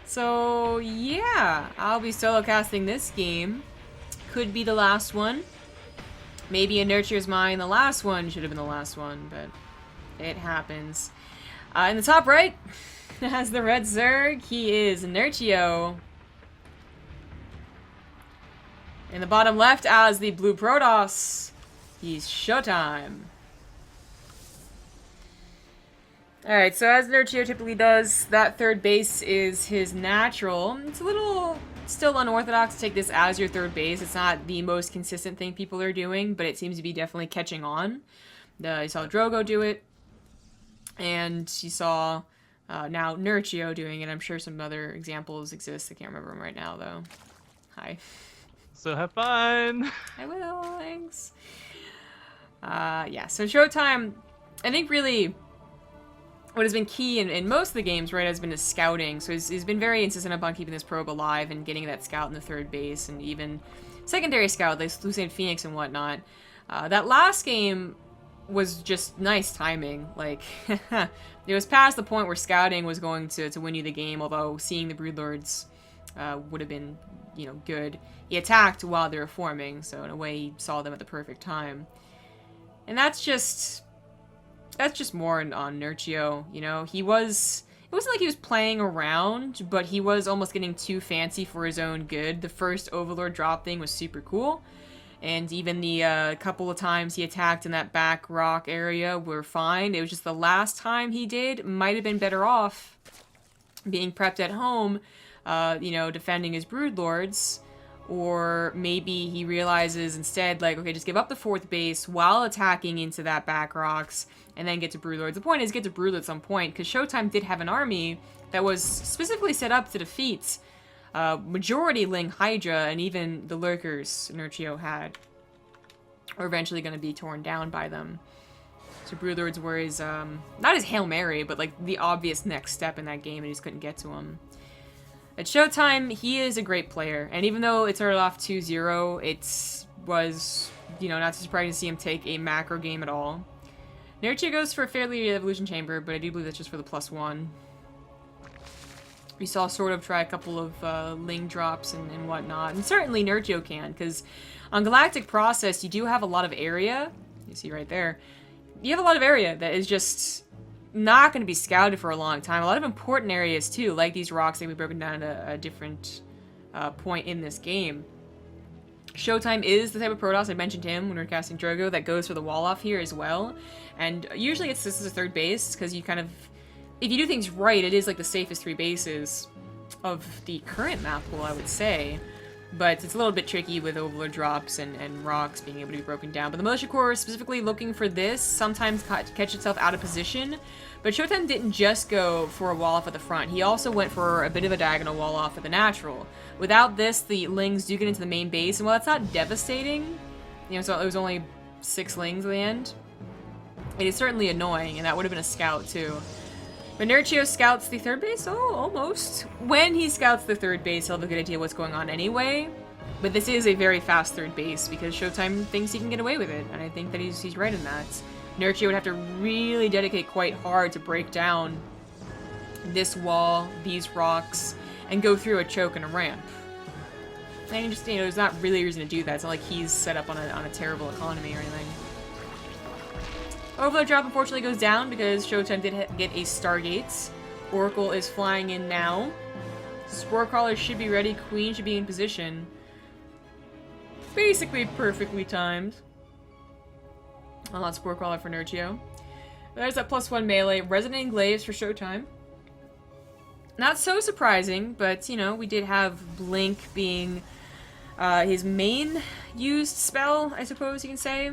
So, yeah, I'll be solo casting this game. Could be the last one. Maybe in Nerchio's mind, the last one should have been the last one, but it happens. In the top right has the red Zerg. He is Nerchio. In the bottom left as the blue Protoss, he's ShoWTimE. Alright, so as Nerchio typically does, that third base is his natural. It's a little still unorthodox to take this as your third base. It's not the most consistent thing people are doing, but it seems to be definitely catching on. You saw Drogo do it, and you saw now Nerchio doing it. I'm sure some other examples exist. I can't remember them right now, though. Hi. So have fun! I will, thanks. Yeah, so ShoWTimE, I think really what has been key in most of the games, right, has been his scouting. So he's been very insistent upon keeping this probe alive and getting that scout in the third base, and even secondary scout, like Lucid Phoenix and whatnot. That last game was just nice timing. Like, it was past the point where scouting was going to win you the game, although seeing the Broodlords would have been, you know, good. He attacked while they were forming, so in a way he saw them at the perfect time. And that's just more on Nerchio, you know? It wasn't like he was playing around, but he was almost getting too fancy for his own good. The first Overlord drop thing was super cool, and even the couple of times he attacked in that back rock area were fine. It was just the last time he did might have been better off being prepped at home, you know, defending his Broodlords. Or maybe he realizes instead, like, okay, just give up the fourth base while attacking into that back rocks, and then get to Broodlords. The point is, get to Broodlords at some point, because ShoWTimE did have an army that was specifically set up to defeat majority Ling Hydra, and even the Lurkers Nerchio had are eventually going to be torn down by them. So Broodlords were his, not his Hail Mary, but like the obvious next step in that game, and he just couldn't get to him. At ShoWTimE, he is a great player, and even though it started off 2-0, it was, you know, not too surprising to see him take a macro game at all. Nerchio goes for a fairly Evolution Chamber, but I do believe that's just for the +1. We saw sort of try a couple of Ling drops and whatnot, and certainly Nerchio can, because on Galactic Process, you do have a lot of area, you see right there, you have a lot of area that is just not going to be scouted for a long time. A lot of important areas too, like these rocks that we've broken down at a different point in this game. ShoWTimE is the type of Protoss, I mentioned him when we were casting Drogo, that goes for the wall off here as well. And usually this is a third base, because you kind of, if you do things right, it is like the safest 3 bases of the current map pool, I would say. But it's a little bit tricky with Overlord drops and rocks being able to be broken down. But the Militia Corps is specifically looking for this, sometimes catch itself out of position. But ShoWTimE didn't just go for a wall off at the front. He also went for a bit of a diagonal wall off at the natural. Without this, the Lings do get into the main base, and while that's not devastating, you know, so it was only 6 Lings at the end, it is certainly annoying, and that would have been a scout too. But Nerchio scouts the third base? Oh, almost. When he scouts the third base, he'll have a good idea what's going on anyway. But this is a very fast third base, because ShoWTimE thinks he can get away with it, and I think that he's right in that. Nerchio would have to really dedicate quite hard to break down this wall, these rocks, and go through a choke and a ramp. And just, you know, there's not really a reason to do that. It's not like he's set up on a terrible economy or anything. Overlord drop unfortunately goes down because ShoWTimE did get a Stargate. Oracle is flying in now. Spore Crawler should be ready. Queen should be in position. Basically perfectly timed. A lot of Spore Crawler for Nerchio. There's that +1 melee. Resonating Glaives for ShoWTimE. Not so surprising, but, you know, we did have Blink being his main used spell, I suppose you can say.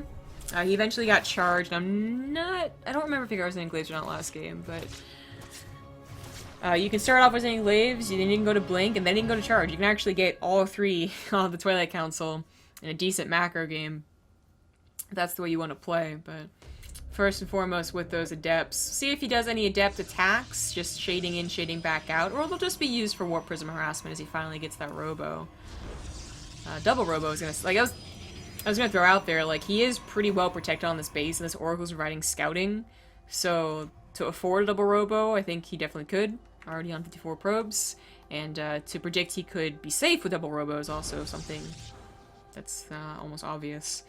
He eventually got charged. I don't remember if he got Resonating Glaives or not last game, but You can start off with any Glaives, then you can go to Blink, and then you can go to Charge. You can actually get all 3 on the Twilight Council in a decent macro game. That's the way you want to play, but first and foremost with those Adepts, see if he does any Adept attacks, just shading in, shading back out, or they'll just be used for Warp Prism harassment as he finally gets that Robo. Double Robo is gonna, like, I was gonna throw out there, like, he is pretty well protected on this base, and this Oracle's providing scouting, so to afford a double Robo, I think he definitely could, already on 54 probes, and to predict he could be safe with double Robo is also something that's almost obvious.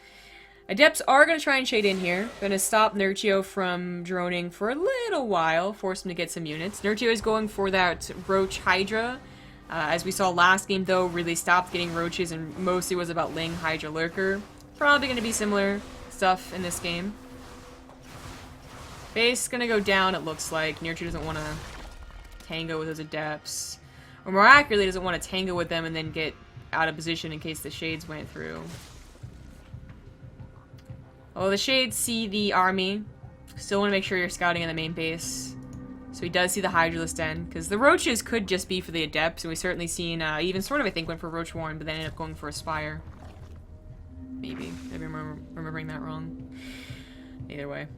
Adepts are going to try and shade in here. Going to stop Nerchio from droning for a little while, force him to get some units. Nerchio is going for that Roach Hydra. As we saw last game, though, really stopped getting Roaches and mostly was about Ling Hydra Lurker. Probably going to be similar stuff in this game. Base going to go down, it looks like. Nerchio doesn't want to tango with those Adepts. Or more accurately, doesn't want to tango with them and then get out of position in case the Shades went through. Well, the Shades see the army. Still want to make sure you're scouting in the main base. So he does see the Hydralisk Den, because the Roaches could just be for the Adepts, and we've certainly seen, even sort of, I think, went for Roach Warren, but then ended up going for a Spire. Maybe. Maybe I'm remembering that wrong. Either way.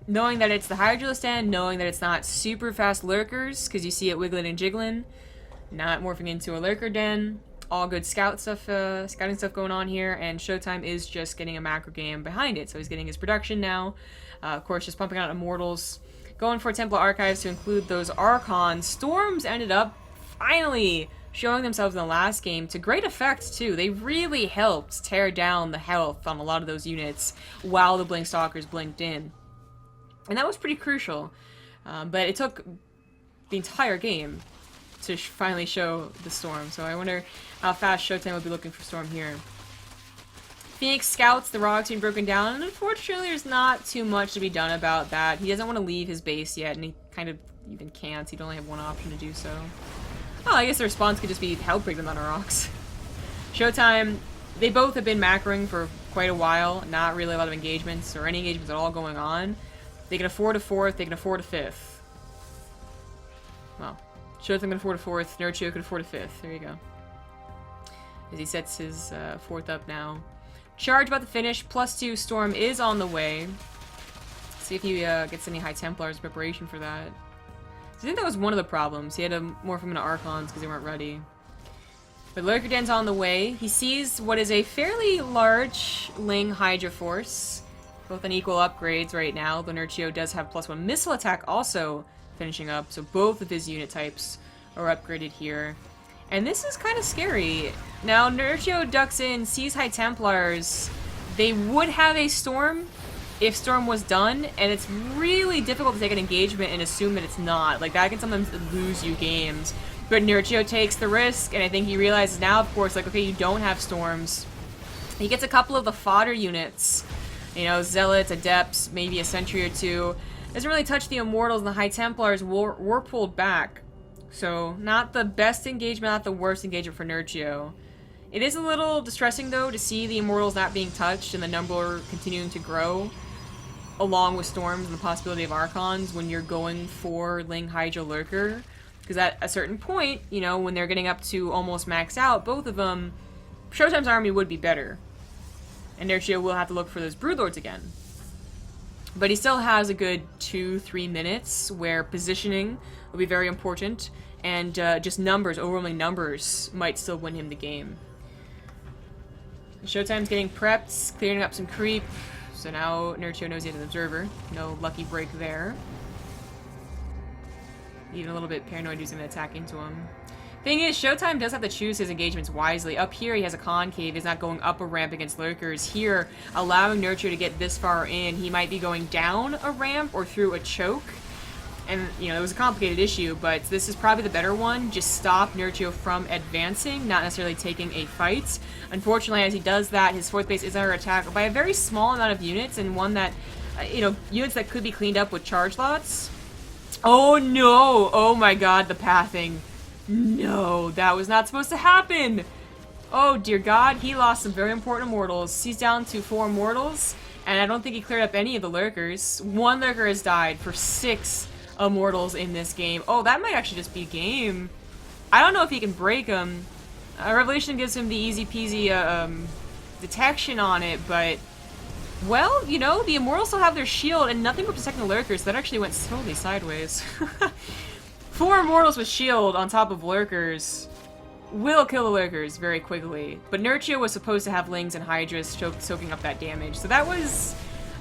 Knowing that it's the Hydralisk Den, knowing that it's not super fast Lurkers, because you see it wiggling and jiggling, not morphing into a Lurker Den. All good scouting stuff going on here, and ShoWTimE is just getting a macro game behind it, so he's getting his production now. Of course, just pumping out Immortals, going for Templar Archives to include those Archons. Storms ended up finally showing themselves in the last game to great effect, too. They really helped tear down the health on a lot of those units while the Blink Stalkers blinked in. And that was pretty crucial, but it took the entire game to finally show the Storm, so I wonder how fast ShoWTimE will be looking for Storm here. Phoenix scouts the rocks being broken down, and unfortunately there's not too much to be done about that. He doesn't want to leave his base yet, and he kind of even can't. He'd only have one option to do so. Oh, I guess the response could just be help break them on the rocks. ShoWTimE, they both have been macroing for quite a while, not really a lot of engagements, or any engagements at all going on. They can afford a 4th, they can afford a 5th. Well, ShoWTimE can afford a 4th, Nerchio can afford a 5th. There you go. As he sets his 4th up now. Charge about to finish, +2 Storm is on the way. See if he gets any High Templars in preparation for that. So I think that was one of the problems. He had to morph him into Archons because they weren't ready. But Lurker Den's on the way. He sees what is a fairly large Ling Hydra force. Both on equal upgrades right now. The Nerchio does have +1 missile attack also finishing up, so both of his unit types are upgraded here. And this is kind of scary. Now, Nerchio ducks in, sees High Templars. They would have a Storm if Storm was done, and it's really difficult to take an engagement and assume that it's not. Like, that can sometimes lose you games. But Nerchio takes the risk, and I think he realizes now, of course, like, okay, you don't have Storms. He gets a couple of the fodder units. You know, Zealots, Adepts, maybe a Sentry or two. Doesn't really touch the Immortals, and the High Templars were pulled back. So, not the best engagement, not the worst engagement for Nerchio. It is a little distressing, though, to see the Immortals not being touched and the number continuing to grow, along with Storms and the possibility of Archons when you're going for Ling Hydra Lurker. Because at a certain point, you know, when they're getting up to almost max out, both of them, ShoWTimE's army would be better. And Nerchio will have to look for those Broodlords again. But he still has a good 2-3 minutes where positioning will be very important, and just numbers, overwhelming numbers, might still win him the game. ShoWTimE's getting prepped, clearing up some creep, so now Nerchio knows he has an observer. No lucky break there. Even a little bit paranoid who's going to attack into him. Thing is, ShoWTimE does have to choose his engagements wisely. Up here, he has a concave. He's not going up a ramp against Lurkers. Here, allowing Nerchio to get this far in, he might be going down a ramp or through a choke. And, you know, it was a complicated issue, but this is probably the better one. Just stop Nerchio from advancing, not necessarily taking a fight. Unfortunately, as he does that, his 4th base is under attack by a very small amount of units, and one that, you know, units that could be cleaned up with charge lots. Oh no! Oh my god, the pathing. No, that was not supposed to happen! Oh dear god, he lost some very important Immortals. He's down to 4 Immortals, and I don't think he cleared up any of the Lurkers. 1 Lurker has died for 6 Immortals in this game. Oh, that might actually just be game. I don't know if he can break them. Revelation gives him the easy peasy detection on it, but... Well, you know, the Immortals still have their shield and nothing but protecting the Lurkers. That actually went totally sideways. 4 Immortals with shield on top of Lurkers will kill the Lurkers very quickly. But Nerchio was supposed to have Lings and Hydras soaking up that damage. So that was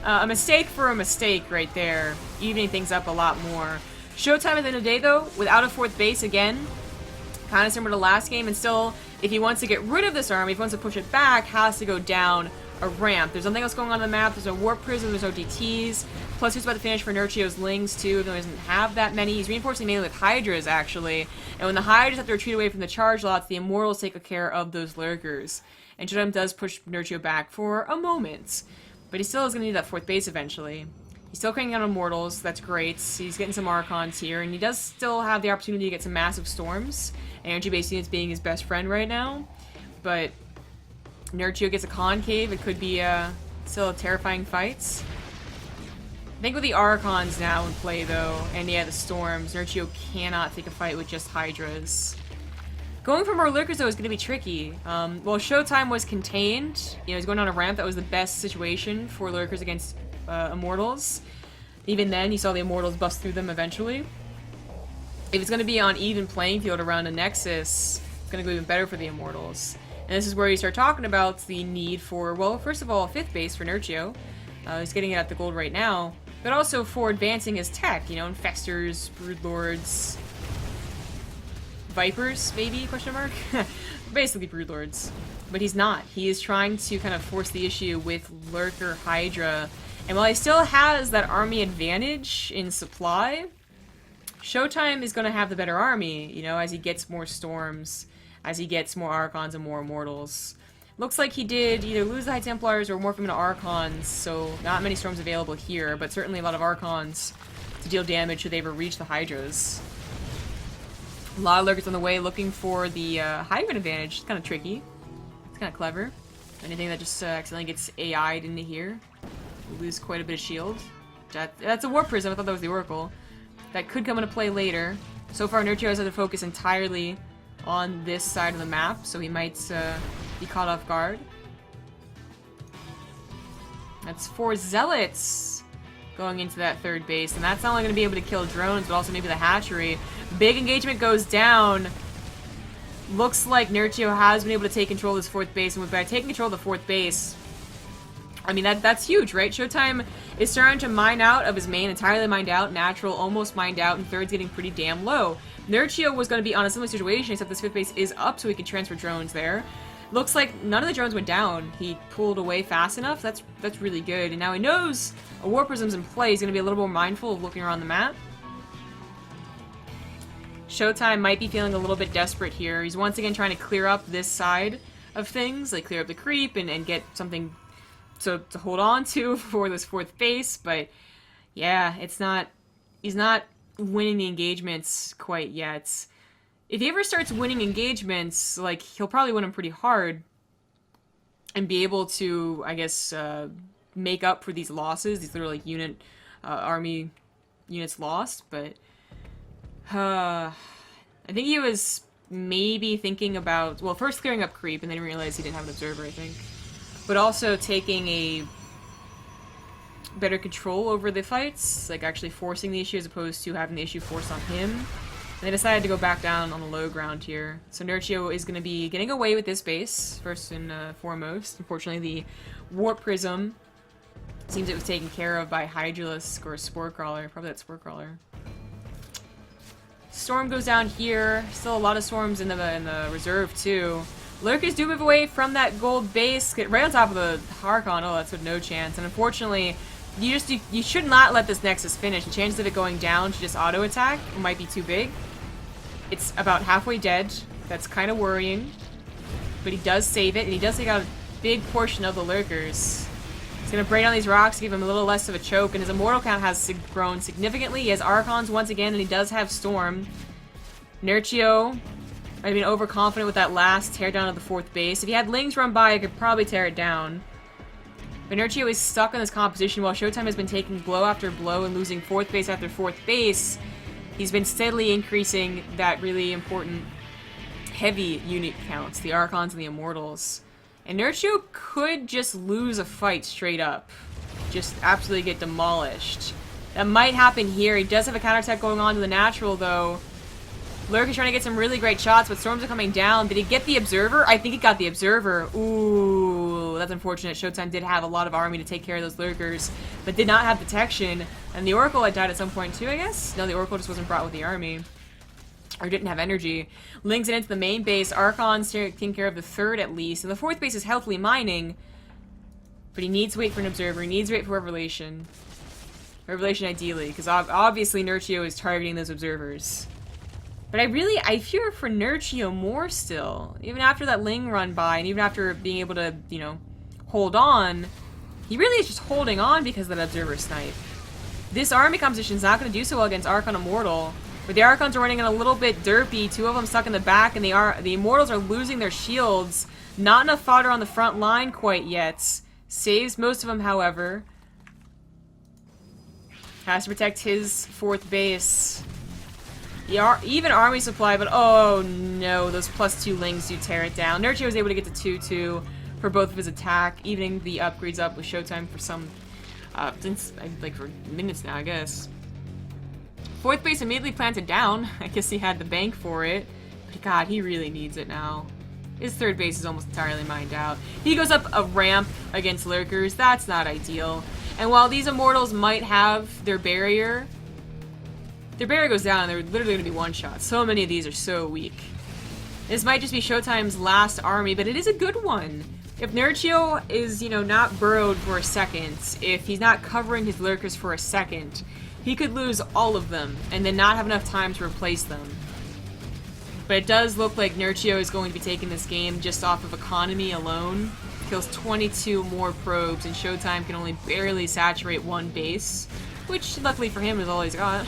a mistake for a mistake right there, evening things up a lot more. ShoWTimE at the end of the day, though, without a 4th base again, kind of similar to last game, and still, if he wants to get rid of this army, if he wants to push it back, has to go down a ramp. There's nothing else going on the map. There's no Warp Prism, there's no DTs. Plus, he's about to finish for Nerchio's Lings, too, even though he doesn't have that many. He's reinforcing mainly with Hydras, actually. And when the Hydras have to retreat away from the charge lots, the Immortals take care of those Lurkers. And ShoWTimE does push Nerchio back for a moment. But he still is going to need that 4th base eventually. He's still cranking out Immortals, that's great. He's getting some Archons here, and he does still have the opportunity to get some massive Storms. Energy-based units being his best friend right now. But Nerchio gets a Concave, it could be still a terrifying fight. I think with the Archons now in play, though, and yeah, the Storms, Nerchio cannot take a fight with just Hydras. Going for more Lurkers, though, is going to be tricky. While ShoWTimE was contained, you know, he's going on a ramp, that was the best situation for Lurkers against Immortals. Even then, you saw the Immortals bust through them eventually. If it's going to be on even playing field around a Nexus, it's going to go even better for the Immortals. And this is where you start talking about the need for, well, first of all, a 5th base for Nerchio. He's getting it at the gold right now. But also for advancing his tech, you know, Infestors, Broodlords, Vipers, maybe, question mark? Basically Broodlords. But he's not. He is trying to kind of force the issue with Lurker Hydra. And while he still has that army advantage in supply, ShoWTimE is going to have the better army, you know, as he gets more Storms, as he gets more Archons and more Immortals. Looks like he did either lose the High Templars or morph him into Archons, so not many Storms available here, but certainly a lot of Archons to deal damage should they ever reach the Hydras. A lot of Lurkers on the way looking for the high ground advantage. It's kind of tricky. It's kind of clever. Anything that just accidentally gets AI'd into here. We lose quite a bit of shield. That's a Warp Prism. I thought that was the Oracle. That could come into play later. So far, Nerchio has had to focus entirely on this side of the map, so he might be caught off guard. That's 4 Zealots going into that 3rd base, and that's not only going to be able to kill drones, but also maybe the hatchery. Big engagement goes down. Looks like Nerchio has been able to take control of this 4th base, and by taking control of the 4th base, I mean, that's huge, right? ShoWTimE is starting to mine out of his main, entirely mined out, natural, almost mined out, and 3rd's getting pretty damn low. Nerchio was going to be on a similar situation, except this 5th base is up, so he can transfer drones there. Looks like none of the drones went down. He pulled away fast enough. That's really good. And now he knows a Warp Prism's in play. He's going to be a little more mindful of looking around the map. ShoWTimE might be feeling a little bit desperate here. He's once again trying to clear up this side of things, like clear up the creep and get something to hold on to for this 4th base. But yeah, he's not winning the engagements quite yet. If he ever starts winning engagements, like, he'll probably win them pretty hard and be able to, I guess, make up for these losses, these literal, like, army units lost, but I think he was maybe thinking about, well, first clearing up creep, and then he realized he didn't have an observer, I think, but also taking a better control over the fights, like actually forcing the issue as opposed to having the issue forced on him. And they decided to go back down on the low ground here. So Nerchio is going to be getting away with this base, first and foremost. Unfortunately, the Warp Prism seems it was taken care of by Hydralisk or Spore Crawler. Probably that Spore Crawler. Storm goes down here. Still a lot of Storms in the reserve, too. Lurkers do move away from that gold base. Get right on top of the Harkon. Oh, that's with no chance. And unfortunately, you should not let this Nexus finish. The chances of it going down to just auto-attack might be too big. It's about halfway dead. That's kind of worrying. But he does save it, and he does take out a big portion of the Lurkers. He's going to break down these rocks, give him a little less of a choke, and his Immortal count has grown significantly. He has Archons once again, and he does have Storm. Nerchio might have been overconfident with that last teardown of the 4th base. If he had Lings run by, he could probably tear it down. But Nerchio is stuck in this composition while ShoWTimE has been taking blow after blow and losing 4th base after 4th base. He's been steadily increasing that really important heavy unit counts, the Archons and the Immortals. And Nerchio could just lose a fight straight up. Just absolutely get demolished. That might happen here. He does have a counterattack going on to the natural, though. Lurk is trying to get some really great shots, but storms are coming down. Did he get the Observer? I think he got the Observer. Ooh, that's unfortunate. ShoWTimE did have a lot of army to take care of those Lurkers, but did not have detection. And the Oracle had died at some point too, I guess? No, the Oracle just wasn't brought with the army. Or didn't have energy. Links it into the main base. Archon's taking care of the third at least. And the fourth base is healthily mining. But he needs to wait for an Observer. He needs to wait for Revelation. Revelation ideally, because obviously Nerchio is targeting those Observers. But I fear for Nerchio more still. Even after that Ling run by, and even after being able to, you know, hold on, he really is just holding on because of that Observer snipe. This army composition is not going to do so well against Archon Immortal. But the Archons are running in a little bit derpy, 2 of them stuck in the back, and the Immortals are losing their shields. Not enough fodder on the front line quite yet. Saves most of them, however. Has to protect his 4th base. Even army supply, but oh no, those +2 Lings do tear it down. Nerchio was able to get to 2-2 for both of his attack, evening the upgrades up with ShoWTimE for some, since, like, for minutes now, I guess. 4th base immediately planted down. I guess he had the bank for it. But god, he really needs it now. His 3rd base is almost entirely mined out. He goes up a ramp against Lurkers. That's not ideal. And while these Immortals might have their barrier goes down and they're literally going to be one-shots. So many of these are so weak. This might just be ShoWTimE's last army, but it is a good one. If Nerchio is, you know, not burrowed for a second, if he's not covering his Lurkers for a second, he could lose all of them and then not have enough time to replace them. But it does look like Nerchio is going to be taking this game just off of economy alone. Kills 22 more probes, and ShoWTimE can only barely saturate 1 base, which luckily for him is all he's got.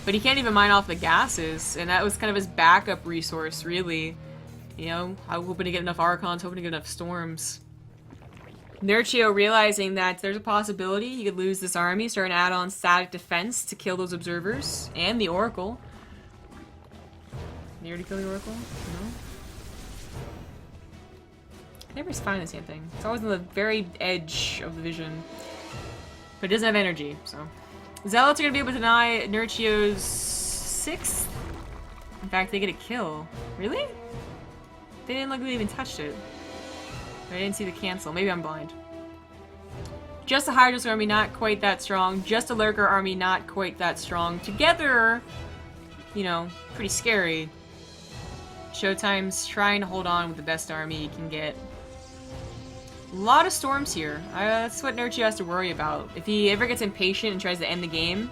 But he can't even mine off the gases, and that was kind of his backup resource, really. You know, I'm hoping to get enough Archons, hoping to get enough Storms. Nerchio realizing that there's a possibility he could lose this army, start an add-on static defense to kill those Observers, and the Oracle. Can you already kill the Oracle? No? I never find the same thing. It's always on the very edge of the vision. But it doesn't have energy, so... Zealots are going to be able to deny Nerchio's 6th. In fact, they get a kill. Really? They didn't look like they even touched it. I didn't see the cancel. Maybe I'm blind. Just a Hydra's army, not quite that strong. Just a Lurker army, not quite that strong. Together, you know, pretty scary. ShoWTimE's trying to hold on with the best army he can get. A lot of Storms here. That's what Nerchio has to worry about. If he ever gets impatient and tries to end the game,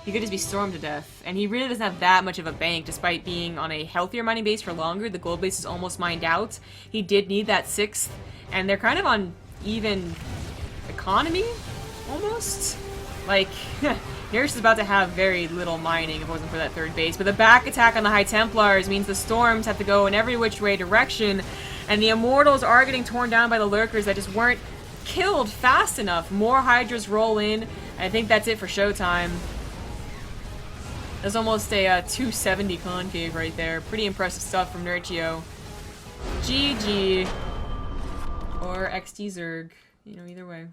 he could just be stormed to death. And he really doesn't have that much of a bank, despite being on a healthier mining base for longer. The gold base is almost mined out. He did need that 6th, and they're kind of on even economy, almost. Like, Nerchio is about to have very little mining if it wasn't for that 3rd base. But the back attack on the High Templars means the Storms have to go in every which way direction. And the Immortals are getting torn down by the Lurkers that just weren't killed fast enough. More Hydras roll in. I think that's it for ShoWTimE. That's almost a 270 concave right there. Pretty impressive stuff from Nerchio. GG. Or XD Zerg. You know, either way.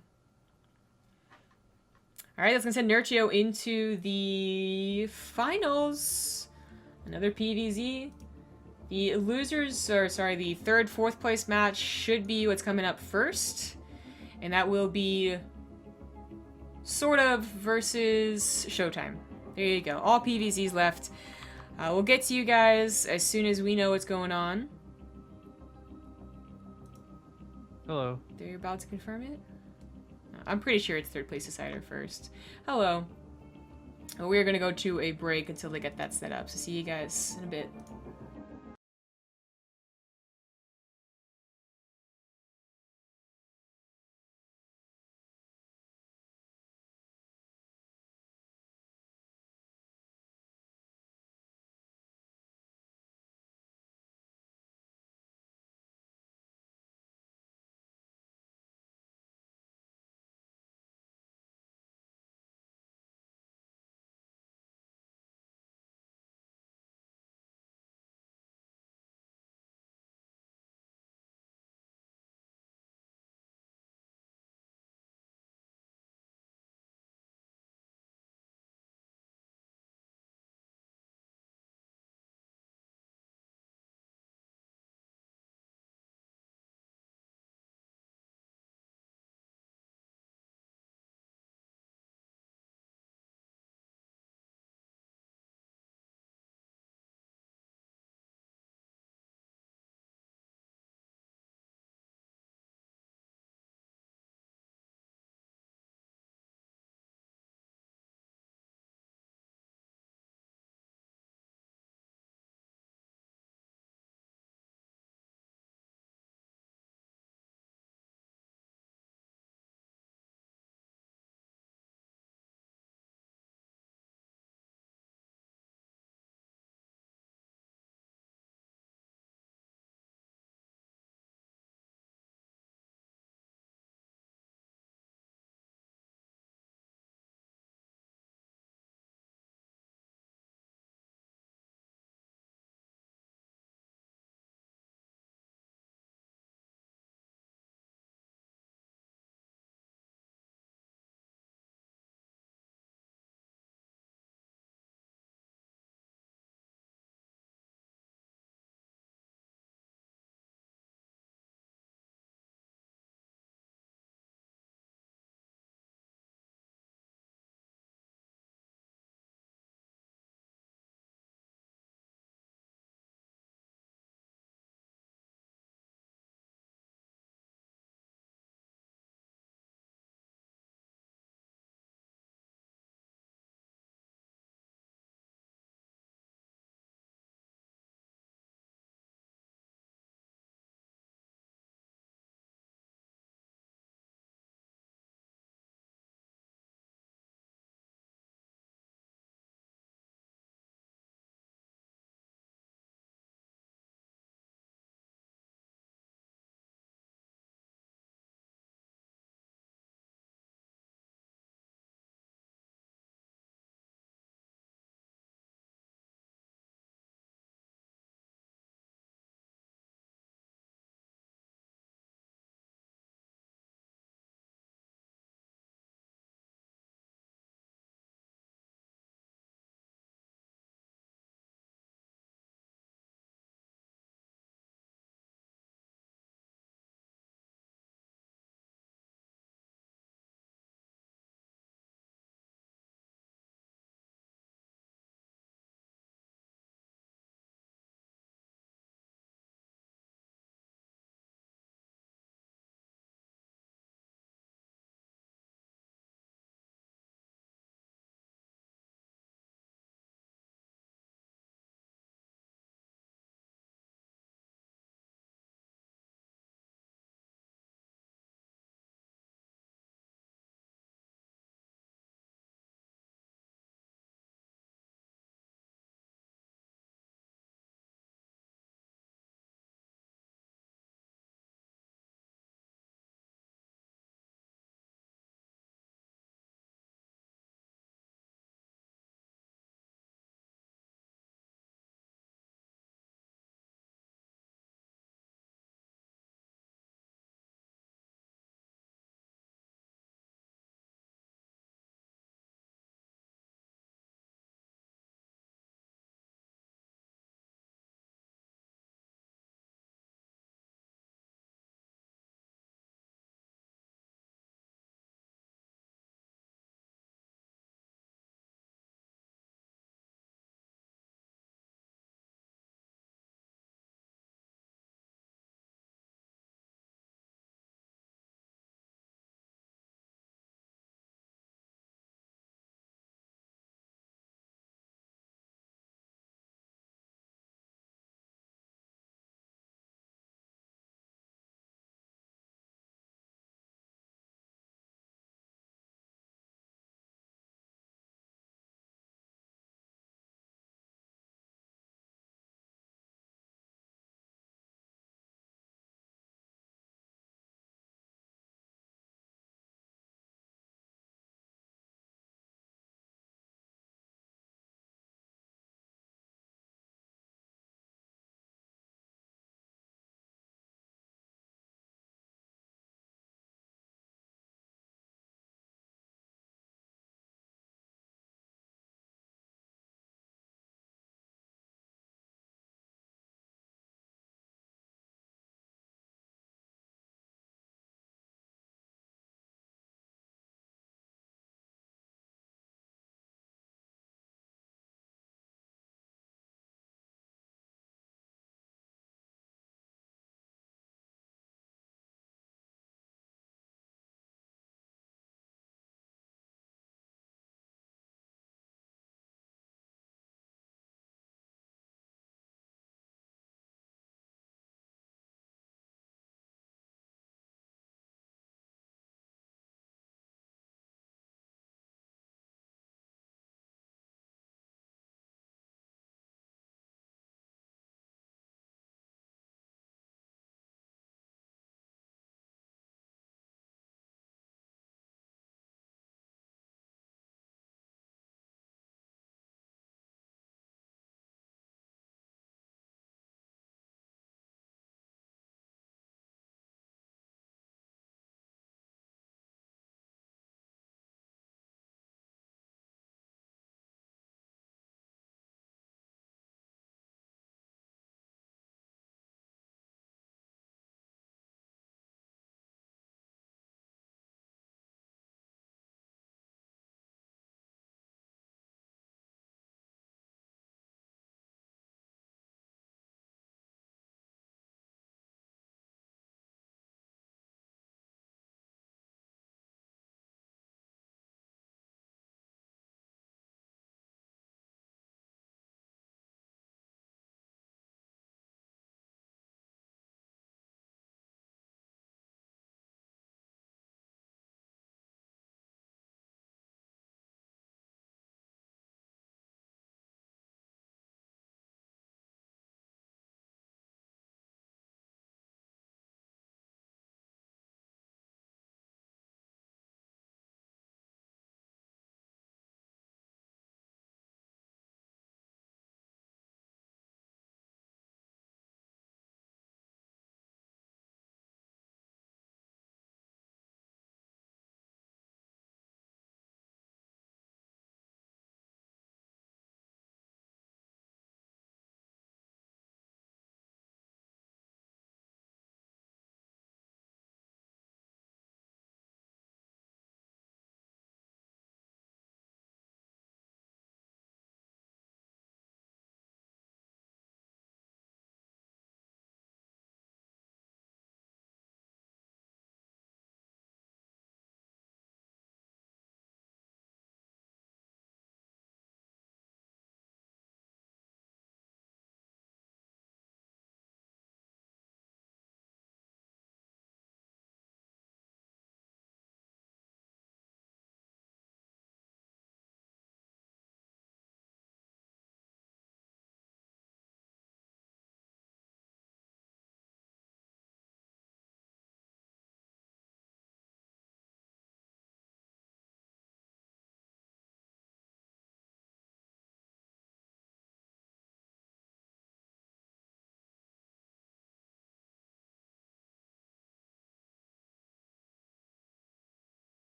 Alright, that's going to send Nerchio into the finals. Another PvZ. The losers, or sorry, the 3rd, 4th place match should be what's coming up first. And that will be sort of versus ShoWTimE. There you go. All PvZs left. We'll get to you guys as soon as we know what's going on. Hello. They're about to confirm it? I'm pretty sure it's 3rd place decider first. Hello. We're going to go to a break until they get that set up. So see you guys in a bit.